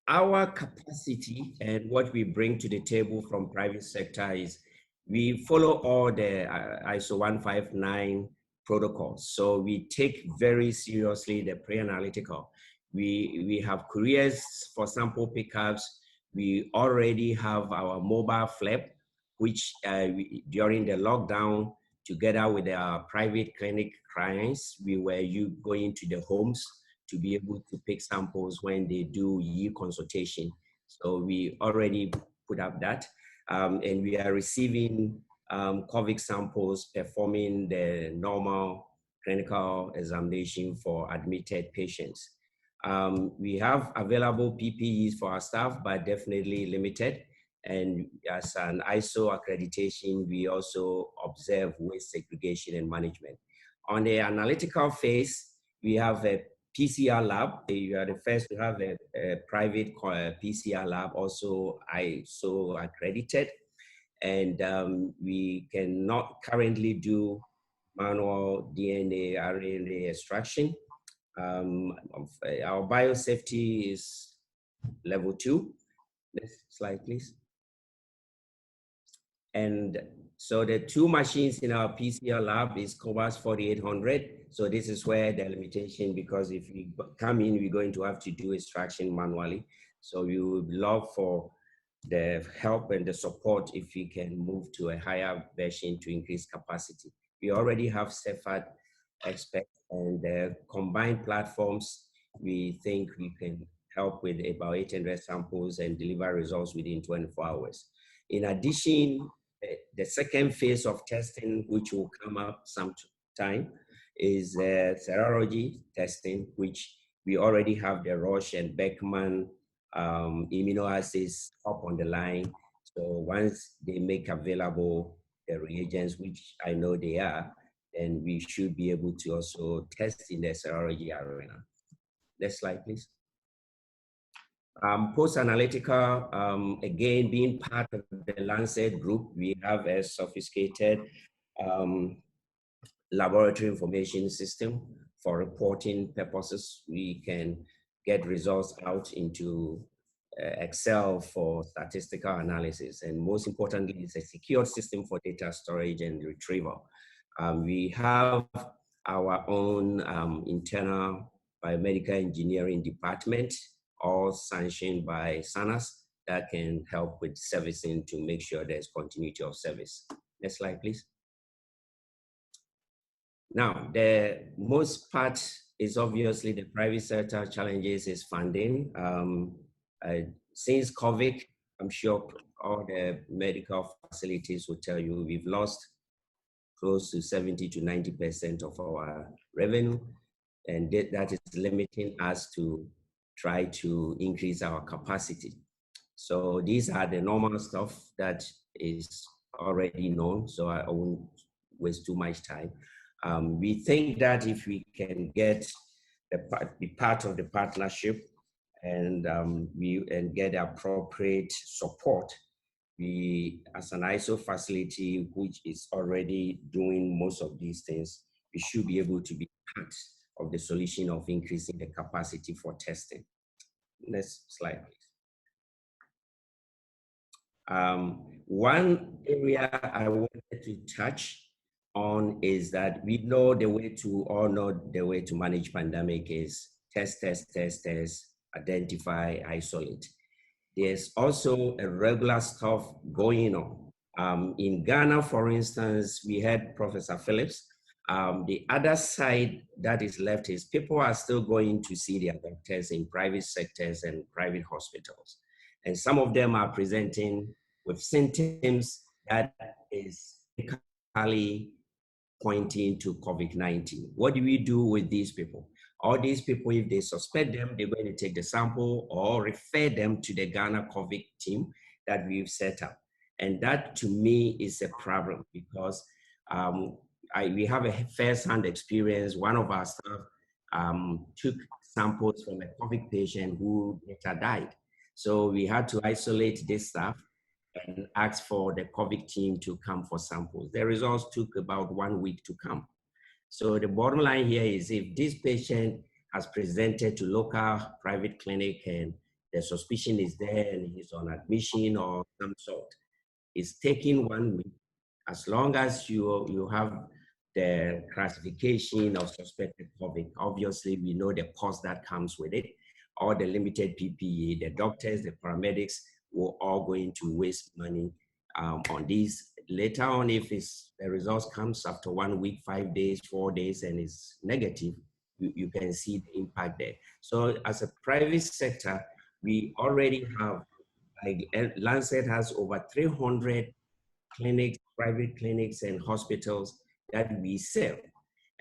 E: Our capacity and what we bring to the table from private sector is we follow all the ISO 159 protocols. So we take very seriously the pre-analytical. We have couriers for sample pickups. We already have our mobile flap, which during the lockdown, together with our private clinic clients, we were going to the homes to be able to pick samples when they do consultation. So we already put up that. And we are receiving Kovac samples, performing the normal clinical examination for admitted patients. We have available PPEs for our staff, but definitely limited. And as an ISO accreditation, we also observe waste segregation and management. On the analytical phase, we have a PCR lab. You are the first to have a private PCR lab, also ISO accredited. And we cannot currently do manual DNA, RNA extraction. Our biosafety is level 2. Next slide, please. And so the 2 machines in our PCR lab is Kovac 4800. So this is where the limitation, because if we come in, we're going to have to do extraction manually. So we would love for the help and the support if we can move to a higher version to increase capacity. We already have CEPHAT experts, and the combined platforms, we think we can help with about 800 samples and deliver results within 24 hours. In addition, the second phase of testing, which will come up sometime, is serology testing, which we already have the Roche and Beckman immunoassays up on the line. So once they make available the reagents, which I know they are, then we should be able to also test in the serology arena. Next slide, please. Post-analytical, again, being part of the Lancet group, we have a sophisticated laboratory information system for reporting purposes. We can get results out into Excel for statistical analysis. And most importantly, it's a secure system for data storage and retrieval. We have our own internal biomedical engineering department, all sanctioned by SANAS, that can help with servicing to make sure there's continuity of service. Next slide, please. Now, the most part is obviously the private sector challenges is funding. Since COVID, I'm sure all the medical facilities will tell you we've lost close to 70 to 90% of our revenue, and that is limiting us to try to increase our capacity. So these are the normal stuff that is already known, so I won't waste too much time. We think that if we can get be part of the partnership and get the appropriate support, we, as an ISO facility, which is already doing most of these things, we should be able to be part of the solution of increasing the capacity for testing. Next slide, please. One area I wanted to touch on is that we know the way to manage pandemic is test, identify, isolate. There's also a regular stuff going on. In Ghana, for instance, we had Professor Phillips. The other side that is left is people are still going to see their doctors in private sectors and private hospitals. And some of them are presenting with symptoms that is medically pointing to COVID-19. What do we do with these people? All these people, if they suspect them, they're going to take the sample or refer them to the Ghana COVID team that we've set up. And that to me is a problem because we have a first-hand experience. One of our staff took samples from a COVID patient who later died. So we had to isolate this staff and ask for the COVID team to come for samples. The results took about 1 week to come. So the bottom line here is if this patient has presented to local private clinic and the suspicion is there and he's on admission or some sort, it's taking 1 week. As long as you have the classification of suspected COVID, obviously we know the cost that comes with it, or the limited PPE, the doctors, the paramedics, we're all going to waste money on these. Later on, if the results comes after 1 week, 5 days, 4 days, and it's negative, you can see the impact there. So as a private sector, we already have, like Lancet has over 300 clinics, private clinics and hospitals that we serve.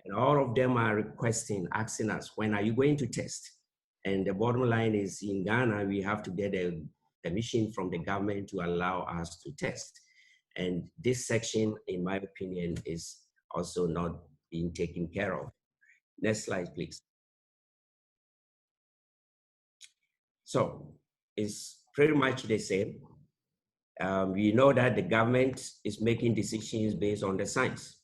E: And all of them are asking us, when are you going to test? And the bottom line is in Ghana, we have to get a permission from the government to allow us to test. And this section, in my opinion, is also not being taken care of. Next slide, please. So it's pretty much the same. We know that the government is making decisions based on the science.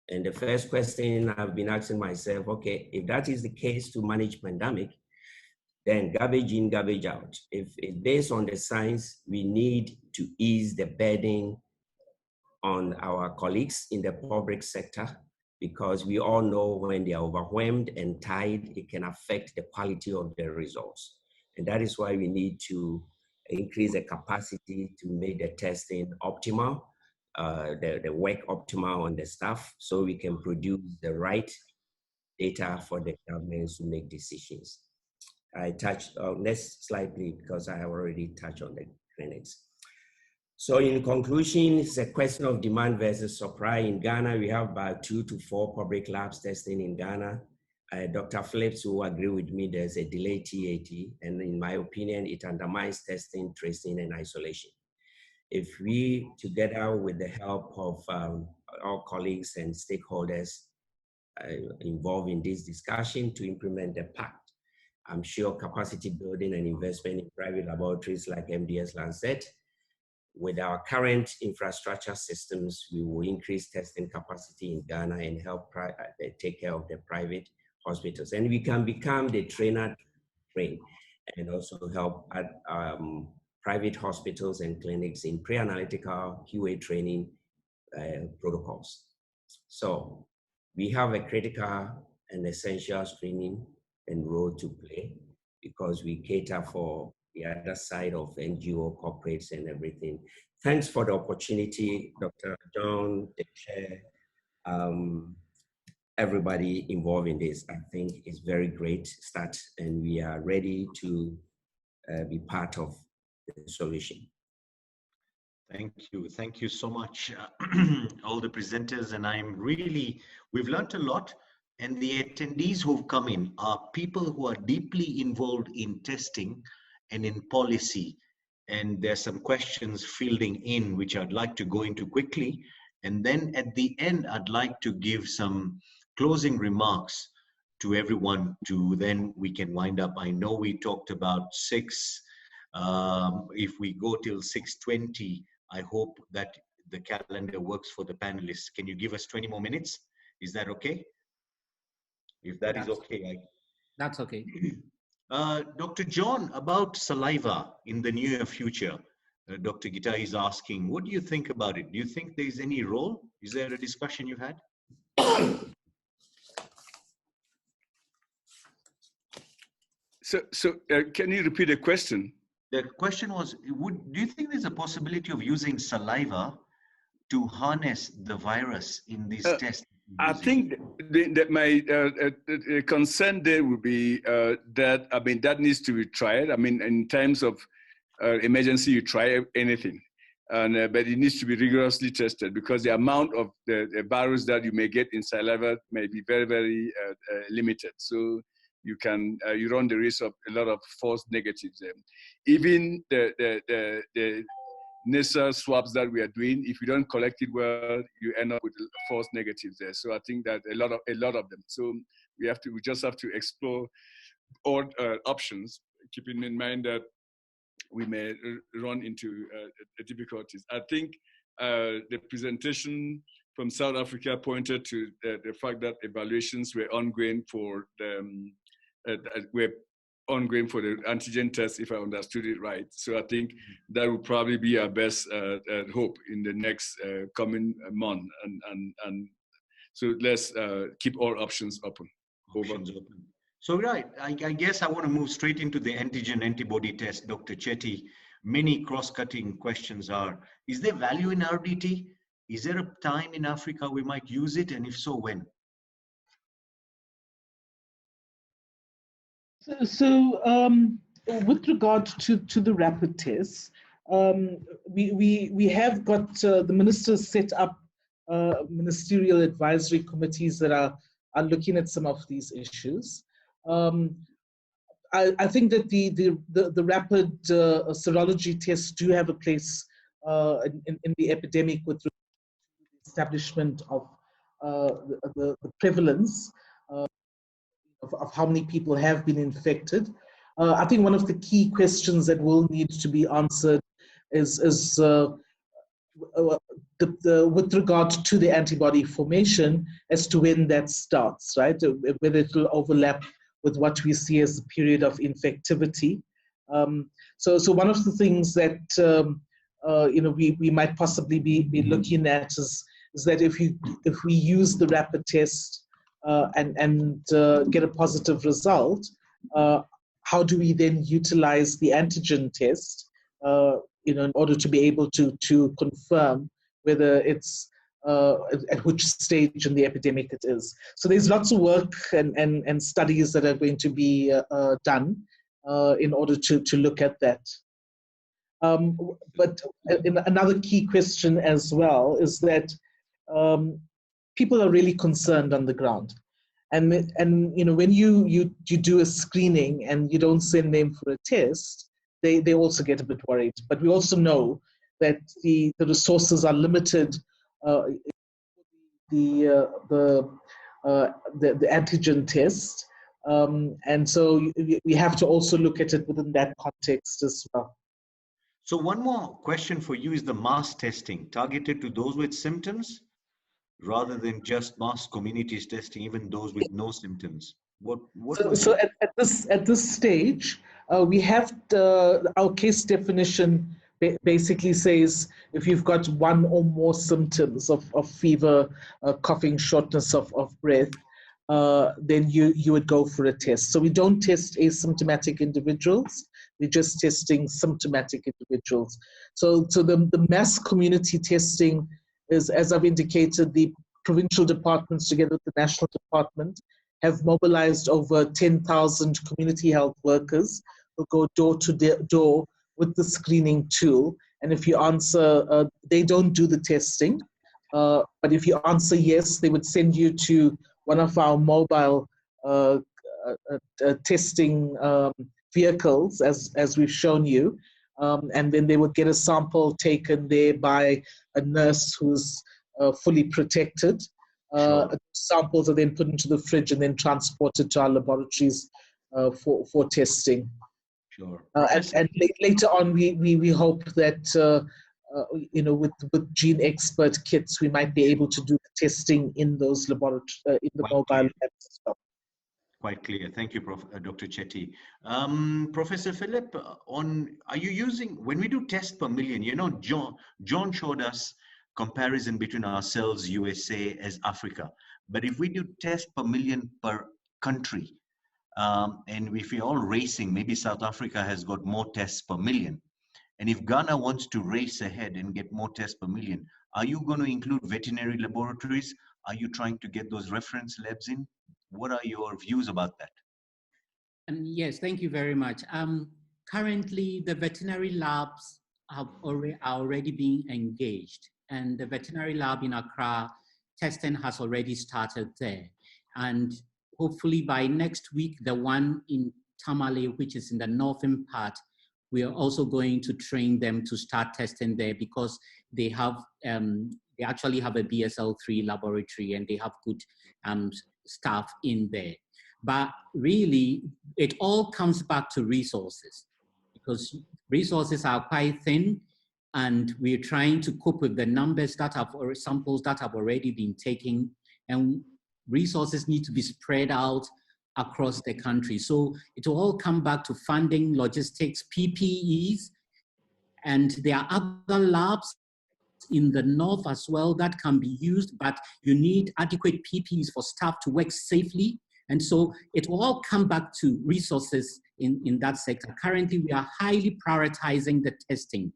E: And the first question I've been asking myself, okay, if that is the case to manage pandemic, then garbage in, garbage out. If it's based on the science, we need to ease the burden on our colleagues in the public sector, because we all know when they are overwhelmed and tired, it can affect the quality of the results. And that is why we need to increase the capacity to make the testing optimal, the work optimal on the staff, so we can produce the right data for the governments to make decisions. I touched, next slide please, because I have already touched on the clinics. So in conclusion, it's a question of demand versus supply. In Ghana, we have about 2 to 4 public labs testing in Ghana. Dr. Phillips will agree with me, there's a delayed TAT, and in my opinion, it undermines testing, tracing, and isolation. If we, together with the help of our colleagues and stakeholders involved in this discussion to implement the PACT, I'm sure capacity building and investment in private laboratories like MDS Lancet, with our current infrastructure systems, we will increase testing capacity in Ghana and help take care of the private hospitals. And we can become the trainer train and also help at private hospitals and clinics in pre-analytical QA training protocols. So we have a critical and essential screening and role to play, because we cater for the other side of NGO corporates and everything. Thanks for the opportunity, Dr. John, the chair, everybody involved in this. I think it's very great start, and we are ready to be part of the solution.
A: Thank you so much, all the presenters, and we've learned a lot. And the attendees who've come in are people who are deeply involved in testing and in policy. And there's some questions fielding in, which I'd like to go into quickly. And then at the end, I'd like to give some closing remarks to everyone then we can wind up. I know we talked about 6. If we go till 6:20, I hope that the calendar works for the panelists. Can you give us 20 more minutes? Is that okay? If that is okay.
D: That's okay.
A: Dr. John, about saliva in the near future, Dr. Gita is asking, what do you think about it? Do you think there's any role? Is there a discussion you had?
B: So can you repeat the question?
A: The question was, do you think there's a possibility of using saliva to harness the virus in these tests?
B: I think that my concern there would be that, I mean, that needs to be tried. I mean, in times of emergency, you try anything. But it needs to be rigorously tested, because the amount of the virus that you may get in saliva may be very, very limited. So you can you run the risk of a lot of false negatives there. Even the nasal swabs that we are doing, if you don't collect it well, you end up with false negatives there. So I think that a lot of them. So we just have to explore all options, keeping in mind that we may run into difficulties. I think the presentation from South Africa pointed to the fact that evaluations were ongoing for the antigen test, if I understood it right. So I think that would probably be our best hope in the next coming month. And so let's keep all options open.
A: So right, I guess I want to move straight into the antigen antibody test, Dr. Chetty. Many cross-cutting questions are, is there value in RDT? Is there a time in Africa we might use it? And if so, when?
C: So with regard to the rapid tests, we have got the ministers set up ministerial advisory committees that are looking at some of these issues. I think that the rapid serology tests do have a place in the epidemic with the establishment of the prevalence of how many people have been infected. I think one of the key questions that will need to be answered is with regard to the antibody formation as to when that starts, right? Whether it will overlap with what we see as the period of infectivity. So one of the things that we might possibly be looking at is that if we use the rapid test and get a positive result, how do we then utilize the antigen test in order to be able to confirm whether it's at which stage in the epidemic it is. So there's lots of work and studies that are going to be done in order to look at that. But another key question as well is that people are really concerned on the ground. And when you do a screening and you don't send them for a test, they also get a bit worried. But we also know that the resources are limited. The antigen test, and so we have to also look at it within that context as well.
A: So one more question for you is the mass testing targeted to those with symptoms rather than just mass communities testing even those with no symptoms. So
C: at this stage, we have our case definition basically says if you've got one or more symptoms of fever, coughing, shortness of breath, then you would go for a test. So we don't test asymptomatic individuals. We're just testing symptomatic individuals. So the mass community testing is, as I've indicated, the provincial departments together with the national department have mobilized over 10,000 community health workers who go door to door with the screening tool. And if you answer, they don't do the testing, but if you answer yes, they would send you to one of our mobile testing vehicles, as we've shown you, and then they would get a sample taken there by a nurse who's fully protected.
A: Sure.
C: Samples are then put into the fridge and then transported to our laboratories for testing.
A: Sure.
C: And later on, we hope that with gene expert kits, we might be able to do the testing in those laboratories, in the mobile labs as well.
A: Quite clear. Thank you, Dr. Chetty. Professor Philip, are you using, when we do test per million, John showed us comparison between ourselves, USA as Africa. But if we do test per million per country, and if we're all racing, maybe South Africa has got more tests per million. And if Ghana wants to race ahead and get more tests per million, are you going to include veterinary laboratories? Are you trying to get those reference labs in? What are your views about that?
D: Yes, thank you very much. Currently, the veterinary labs are already being engaged, and the veterinary lab in Accra, testing has already started there. And hopefully by next week, the one in Tamale, which is in the northern part, we are also going to train them to start testing there, because they have they actually have a BSL-3 laboratory and they have good staff in there. But really, it all comes back to resources, because resources are quite thin, and we're trying to cope with the numbers that have, or samples that have already been taken, and resources need to be spread out across the country. So it will all come back to funding, logistics, PPEs, and there are other labs in the north as well that can be used, but you need adequate PPEs for staff to work safely. And so it will all come back to resources in that sector. Currently, we are highly prioritizing the testing.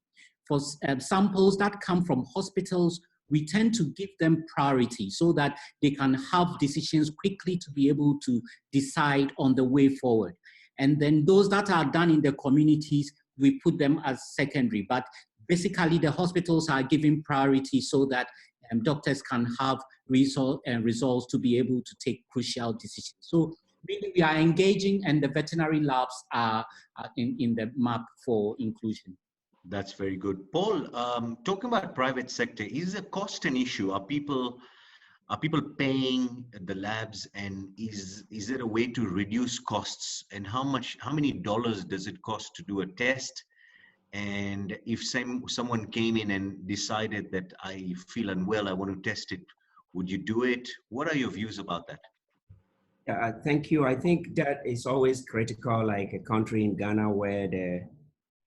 D: For samples that come from hospitals, we tend to give them priority so that they can have decisions quickly to be able to decide on the way forward. And then those that are done in the communities, we put them as secondary. But basically, the hospitals are given priority so that doctors can have results to be able to take crucial decisions. So really, we are engaging, and the veterinary labs are in the map for inclusion.
A: That's very good. Paul, talking about private sector, is the cost an issue? Are people paying the labs, and is there a way to reduce costs? And how many dollars does it cost to do a test? And if someone came in and decided that I feel unwell, I want to test it, would you do it? What are your views about that?
E: Yeah, thank you. I think that is always critical, like a country in Ghana where the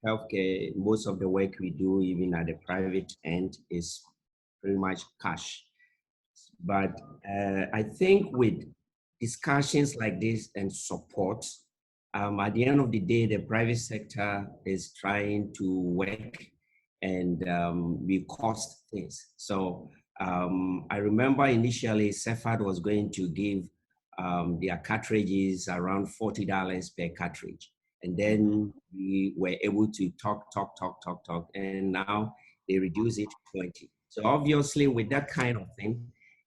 E: healthcare, most of the work we do, even at the private end, is pretty much cash. But I think with discussions like this and support, at the end of the day, the private sector is trying to work and we cost things. So I remember initially Cephad was going to give their cartridges around $40 per cartridge. And then we were able to talk, and now they reduce it to 20. So obviously with that kind of thing,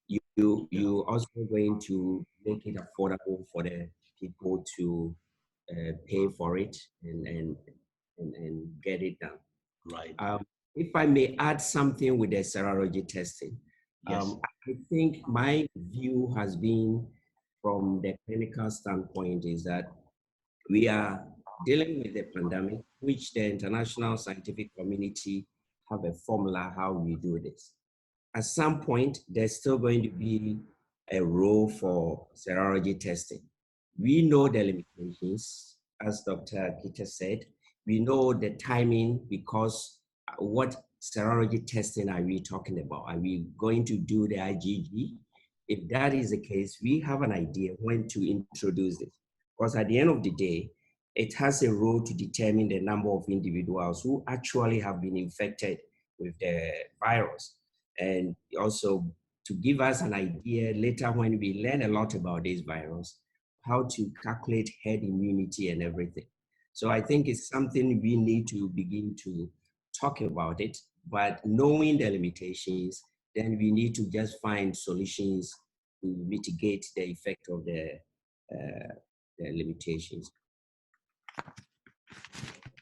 E: you also going to make it affordable for the people to pay for it and get it done.
A: Right.
E: If I may add something with the serology testing,
A: yes.
E: I think my view has been from the clinical standpoint is that we are dealing with the pandemic, which the international scientific community have a formula how we do this. At some point, there's still going to be a role for serology testing. We know the limitations, as Dr. Chetty said. We know the timing, because what serology testing are we talking about? Are we going to do the IgG? If that is the case, we have an idea when to introduce it. Because at the end of the day, it has a role to determine the number of individuals who actually have been infected with the virus. And also to give us an idea later when we learn a lot about this virus, how to calculate herd immunity and everything. So I think it's something we need to begin to talk about it, but knowing the limitations, then we need to just find solutions to mitigate the effect of the limitations.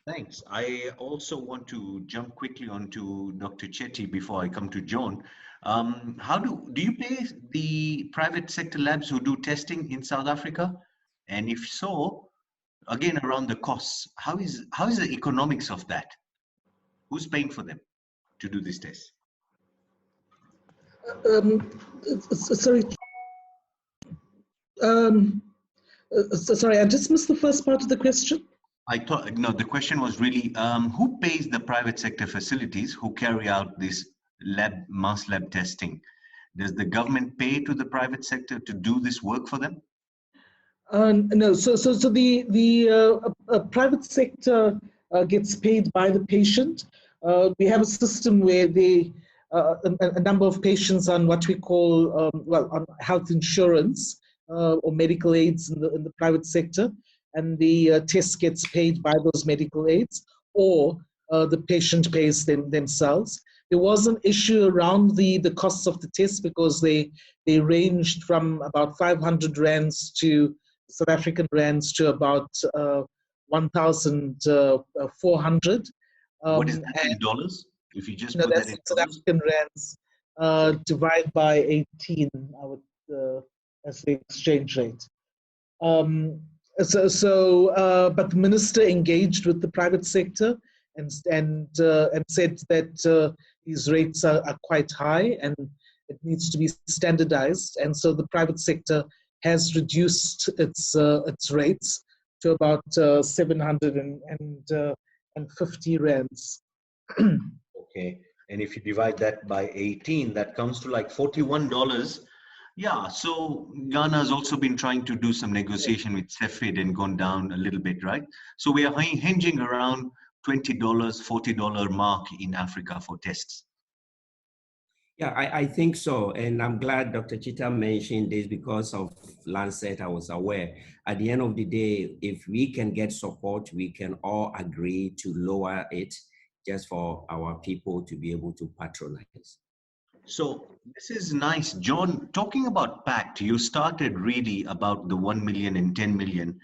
A: Thanks. I also want to jump quickly onto Dr. Chetty before I come to John. How do you pay the private sector labs who do testing in South Africa? And if so, again, around the costs, how is the economics of that? Who's paying for them to do this test?
C: Sorry. Sorry, I just missed the first part of the question.
A: I thought, no, the question was really, who pays the private sector facilities who carry out this mass lab testing? Does the government pay to the private sector to do this work for them?
C: No, so the private sector gets paid by the patient. We have a system where a number of patients on what we call on health insurance or medical aids in the private sector, and the test gets paid by those medical aids, or the patient pays themselves. There was an issue around the costs of the test because they ranged from about 500 rands to South African rands to about 1,400.
A: What is that in dollars? If you just put that in
C: South African rands divide by 18, I would as the exchange rate. But the minister engaged with the private sector and said that these rates are quite high and it needs to be standardized. And so the private sector has reduced its rates to about 750 rands.
A: Okay, and if you divide that by 18, that comes to like $41. Yeah, so Ghana has also been trying to do some negotiation with CEFID and gone down a little bit, right? So we are hinging around $20, $40 mark in Africa for tests.
E: Yeah, I think so. And I'm glad Dr. Chitty mentioned this because of Lancet. I was aware. At the end of the day, if we can get support, we can all agree to lower it just for our people to be able to patronize.
A: So this is nice. John, talking about PACT, you started really about the 1 million and 10 million.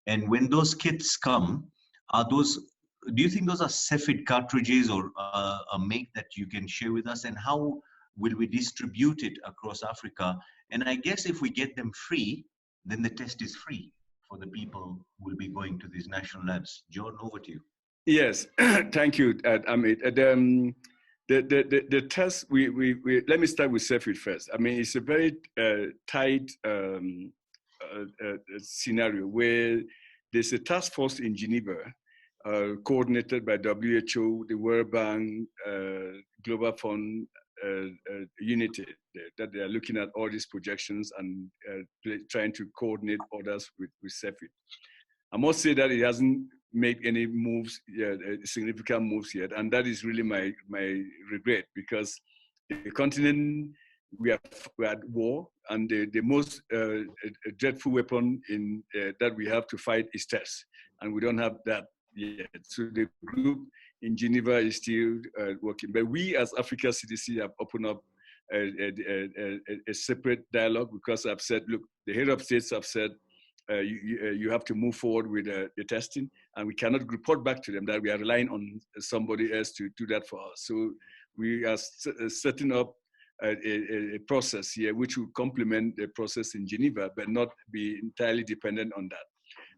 A: And when those kits come, do you think those are CEFID cartridges or a make that you can share with us? And how will we distribute it across Africa? And I guess if we get them free, then the test is free for the people who will be going to these national labs. John, over to you.
B: Yes, thank you, Amit. The test, let me start with CEFID first. I mean, it's a very tight scenario where there's a task force in Geneva coordinated by WHO, the World Bank, Global Fund, Unity, that they are looking at all these projections and trying to coordinate orders with CEFID. I must say that it hasn't made any moves, significant moves yet, and that is really my regret, because the continent, we are at war, and the most dreadful weapon that we have to fight is tests, and we don't have that yet. So the group in Geneva is still working, but we as Africa CDC have opened up a separate dialogue, because I've said, look, the head of states have said, you have to move forward with the testing, and we cannot report back to them that we are relying on somebody else to do that for us. So we are setting up a process here which will complement the process in Geneva, but not be entirely dependent on that.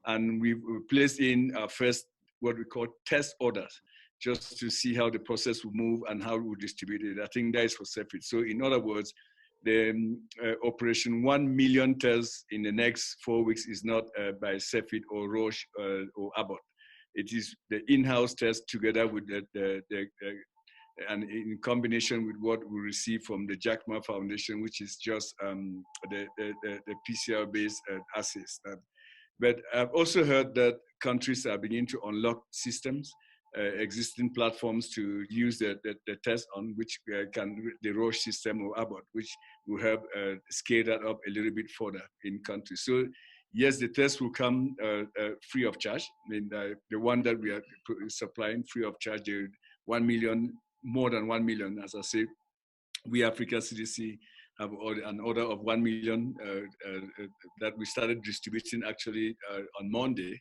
B: And we've placed in our first, what we call test orders, just to see how the process will move and how we'll distribute it. I think that is for CEFID. So in other words, the operation 1 million tests in the next 4 weeks is not by CEFID or Roche or Abbott. It is the in-house test together with and in combination with what we receive from the Jack Ma Foundation, which is just the PCR-based assays. But I've also heard that countries are beginning to unlock systems, existing platforms to use the test on, which the Roche system or Abbott, which will help scale that up a little bit further in countries. So yes, the test will come free of charge. I mean, the one that we are supplying free of charge, the 1 million, more than 1 million, as I say, we Africa CDC have an order of 1 million that we started distributing actually on Monday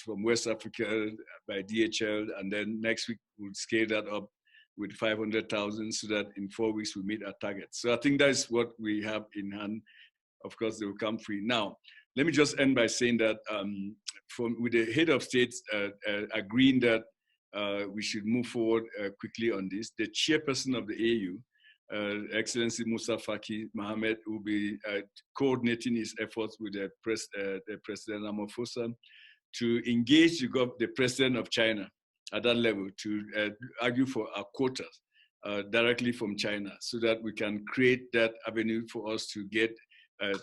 B: from West Africa by DHL, and then next week we'll scale that up with 500,000 so that in 4 weeks we meet our target. So I think that's what we have in hand. Of course, they will come free. Now, let me just end by saying that with the head of states agreeing that we should move forward quickly on this, the chairperson of the AU, Excellency Musa Faki Mohammed, will be coordinating his efforts with the President Ramaphosa to engage the President of China at that level to argue for our quotas directly from China, so that we can create that avenue for us to get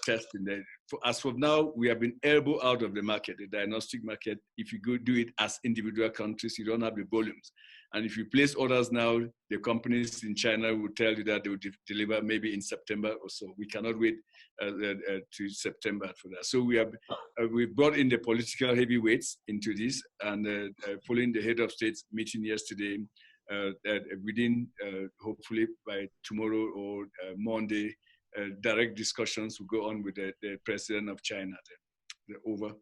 B: testing. As of now, we have been elbowed out of the market, the diagnostic market. If you go do it as individual countries, you don't have the volumes. And if you place orders now, the companies in China will tell you that they will deliver maybe in September or so. We cannot wait to September for that. So we brought in the political heavyweights into this, and following the head of state's meeting yesterday, within hopefully by tomorrow or Monday, direct discussions will go on with the president of China. Over.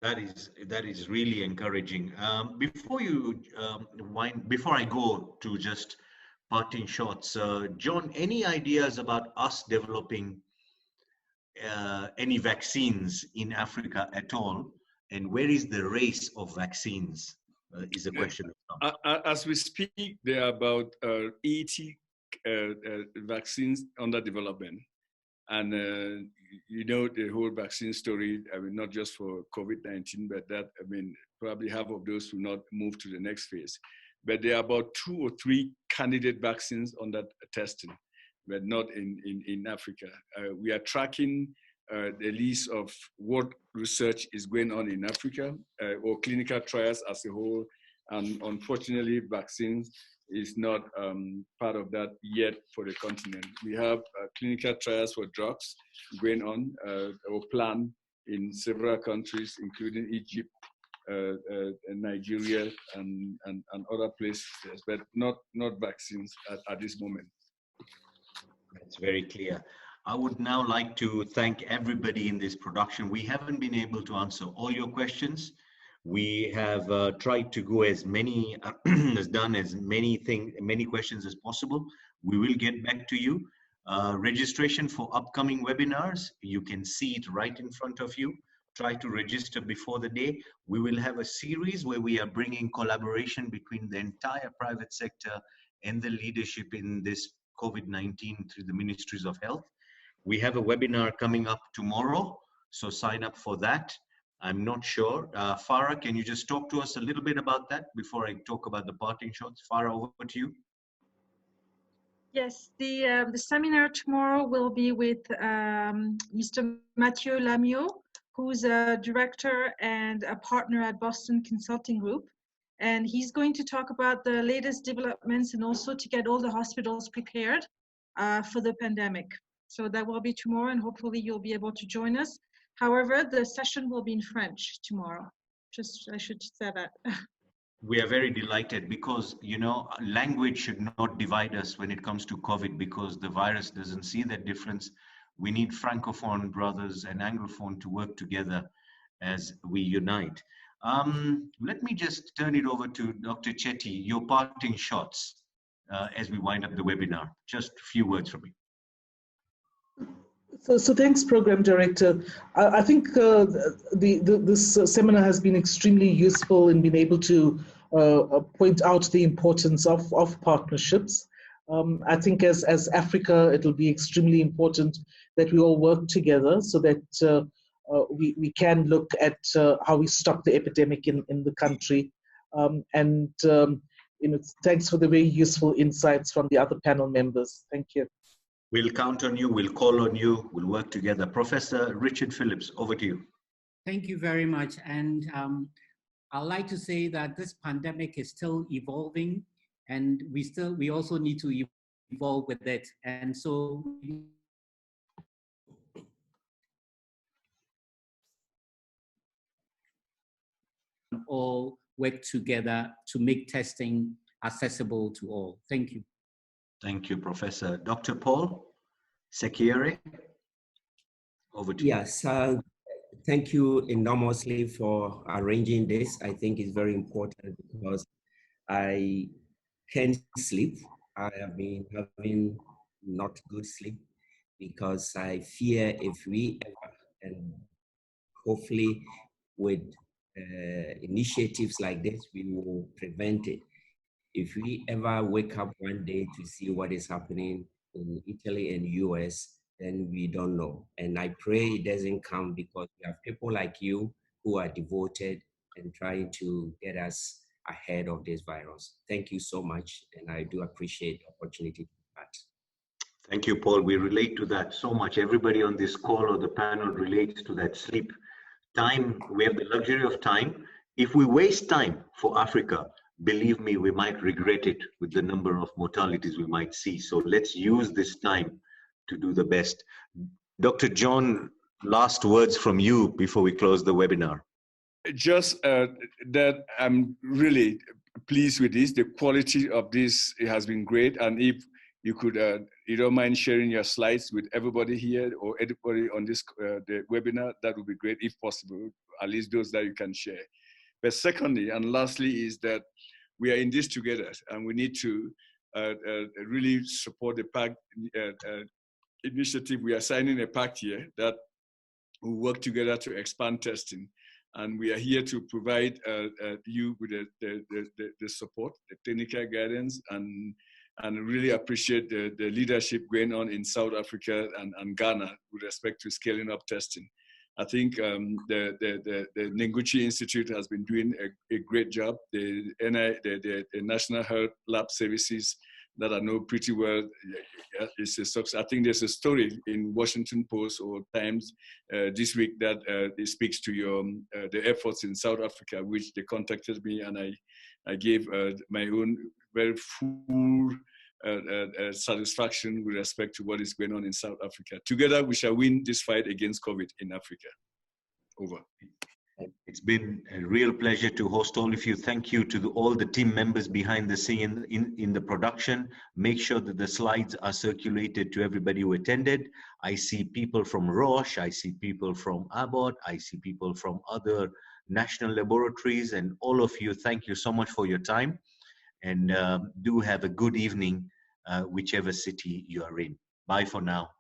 A: That is really encouraging. Before I go to just parting shots, John, any ideas about us developing any vaccines in Africa at all? And where is the race of vaccines? Is a question.
B: As we speak, there are about 80 vaccines under development. And you know the whole vaccine story, I mean, not just for COVID-19, but that, I mean, probably half of those will not move to the next phase. But there are about 2 or 3 candidate vaccines under testing, but not in Africa. We are tracking the list of what research is going on in Africa, or clinical trials as a whole. And unfortunately, vaccines is not part of that yet for the continent. We have clinical trials for drugs going on or planned in several countries, including Egypt, Nigeria, and other places, but not vaccines at this moment.
A: That's very clear. I would now like to thank everybody in this production. We haven't been able to answer all your questions. We have tried to go as many, many questions as possible. We will get back to you. Registration for upcoming webinars, you can see it right in front of you. Try to register before the day. We will have a series where we are bringing collaboration between the entire private sector and the leadership in this COVID-19 through the Ministries of Health. We have a webinar coming up tomorrow, so sign up for that. I'm not sure. Farah, can you just talk to us a little bit about that before I talk about the parting shots? Farah, over to you.
F: Yes, the seminar tomorrow will be with Mr. Mathieu Lamiot, who's a director and a partner at Boston Consulting Group. And he's going to talk about the latest developments and also to get all the hospitals prepared for the pandemic. So that will be tomorrow, and hopefully you'll be able to join us. However, the session will be in French tomorrow. Just, I should say that.
A: We are very delighted because, you know, language should not divide us when it comes to COVID, because the virus doesn't see that difference. We need Francophone brothers and Anglophone to work together as we unite. Let me just turn it over to Dr. Chetty, your parting shots as we wind up the webinar. Just a few words from you.
C: So thanks, Program Director. I think this seminar has been extremely useful in being able to point out the importance of partnerships. I think as Africa, it'll be extremely important that we all work together so that we can look at how we stop the epidemic in the country. You know, thanks for the very useful insights from the other panel members. Thank you.
A: We'll count on you, we'll call on you, we'll work together. Professor Richard Phillips, over to you.
D: Thank you very much. And I'd like to say that this pandemic is still evolving, and we also need to evolve with it. And so all work together to make testing accessible to all. Thank you.
A: Thank you, Professor. Dr. Paul Sekyere, over to you.
E: Yes, thank you enormously for arranging this. I think it's very important because I can't sleep. I have been having not good sleep because I fear if we ever, and hopefully with initiatives like this, we will prevent it. If we ever wake up one day to see what is happening in Italy and US, then we don't know. And I pray it doesn't come, because we have people like you who are devoted and trying to get us ahead of this virus. Thank you so much. And I do appreciate the opportunity to part.
A: Thank you, Paul. We relate to that so much. Everybody on this call or the panel relates to that sleep. Time, we have the luxury of time. If we waste time for Africa, believe me, we might regret it with the number of mortalities we might see. So let's use this time to do the best. Dr. John, last words from you before we close the webinar.
B: Just that I'm really pleased with this. The quality of this has been great. And if you could, you don't mind sharing your slides with everybody here or everybody on this the webinar, that would be great if possible, at least those that you can share. But secondly, and lastly, is that we are in this together and we need to really support the PACT initiative. We are signing a PACT here that will work together to expand testing. And we are here to provide you with the support, the technical guidance, and really appreciate the leadership going on in South Africa and Ghana with respect to scaling up testing. I think the Nenguchi Institute has been doing a great job. The National Health Lab Services that I know pretty well is a success. I think there's a story in Washington Post or Times this week that it speaks to your the efforts in South Africa, which they contacted me, and I gave my own very full satisfaction with respect to what is going on in South Africa. Together, we shall win this fight against COVID in Africa. Over.
A: It's been a real pleasure to host all of you. Thank you to all the team members behind the scene in the production. Make sure that the slides are circulated to everybody who attended. I see people from Roche, I see people from Abbott, I see people from other national laboratories, and all of you, thank you so much for your time. And do have a good evening, whichever city you are in. Bye for now.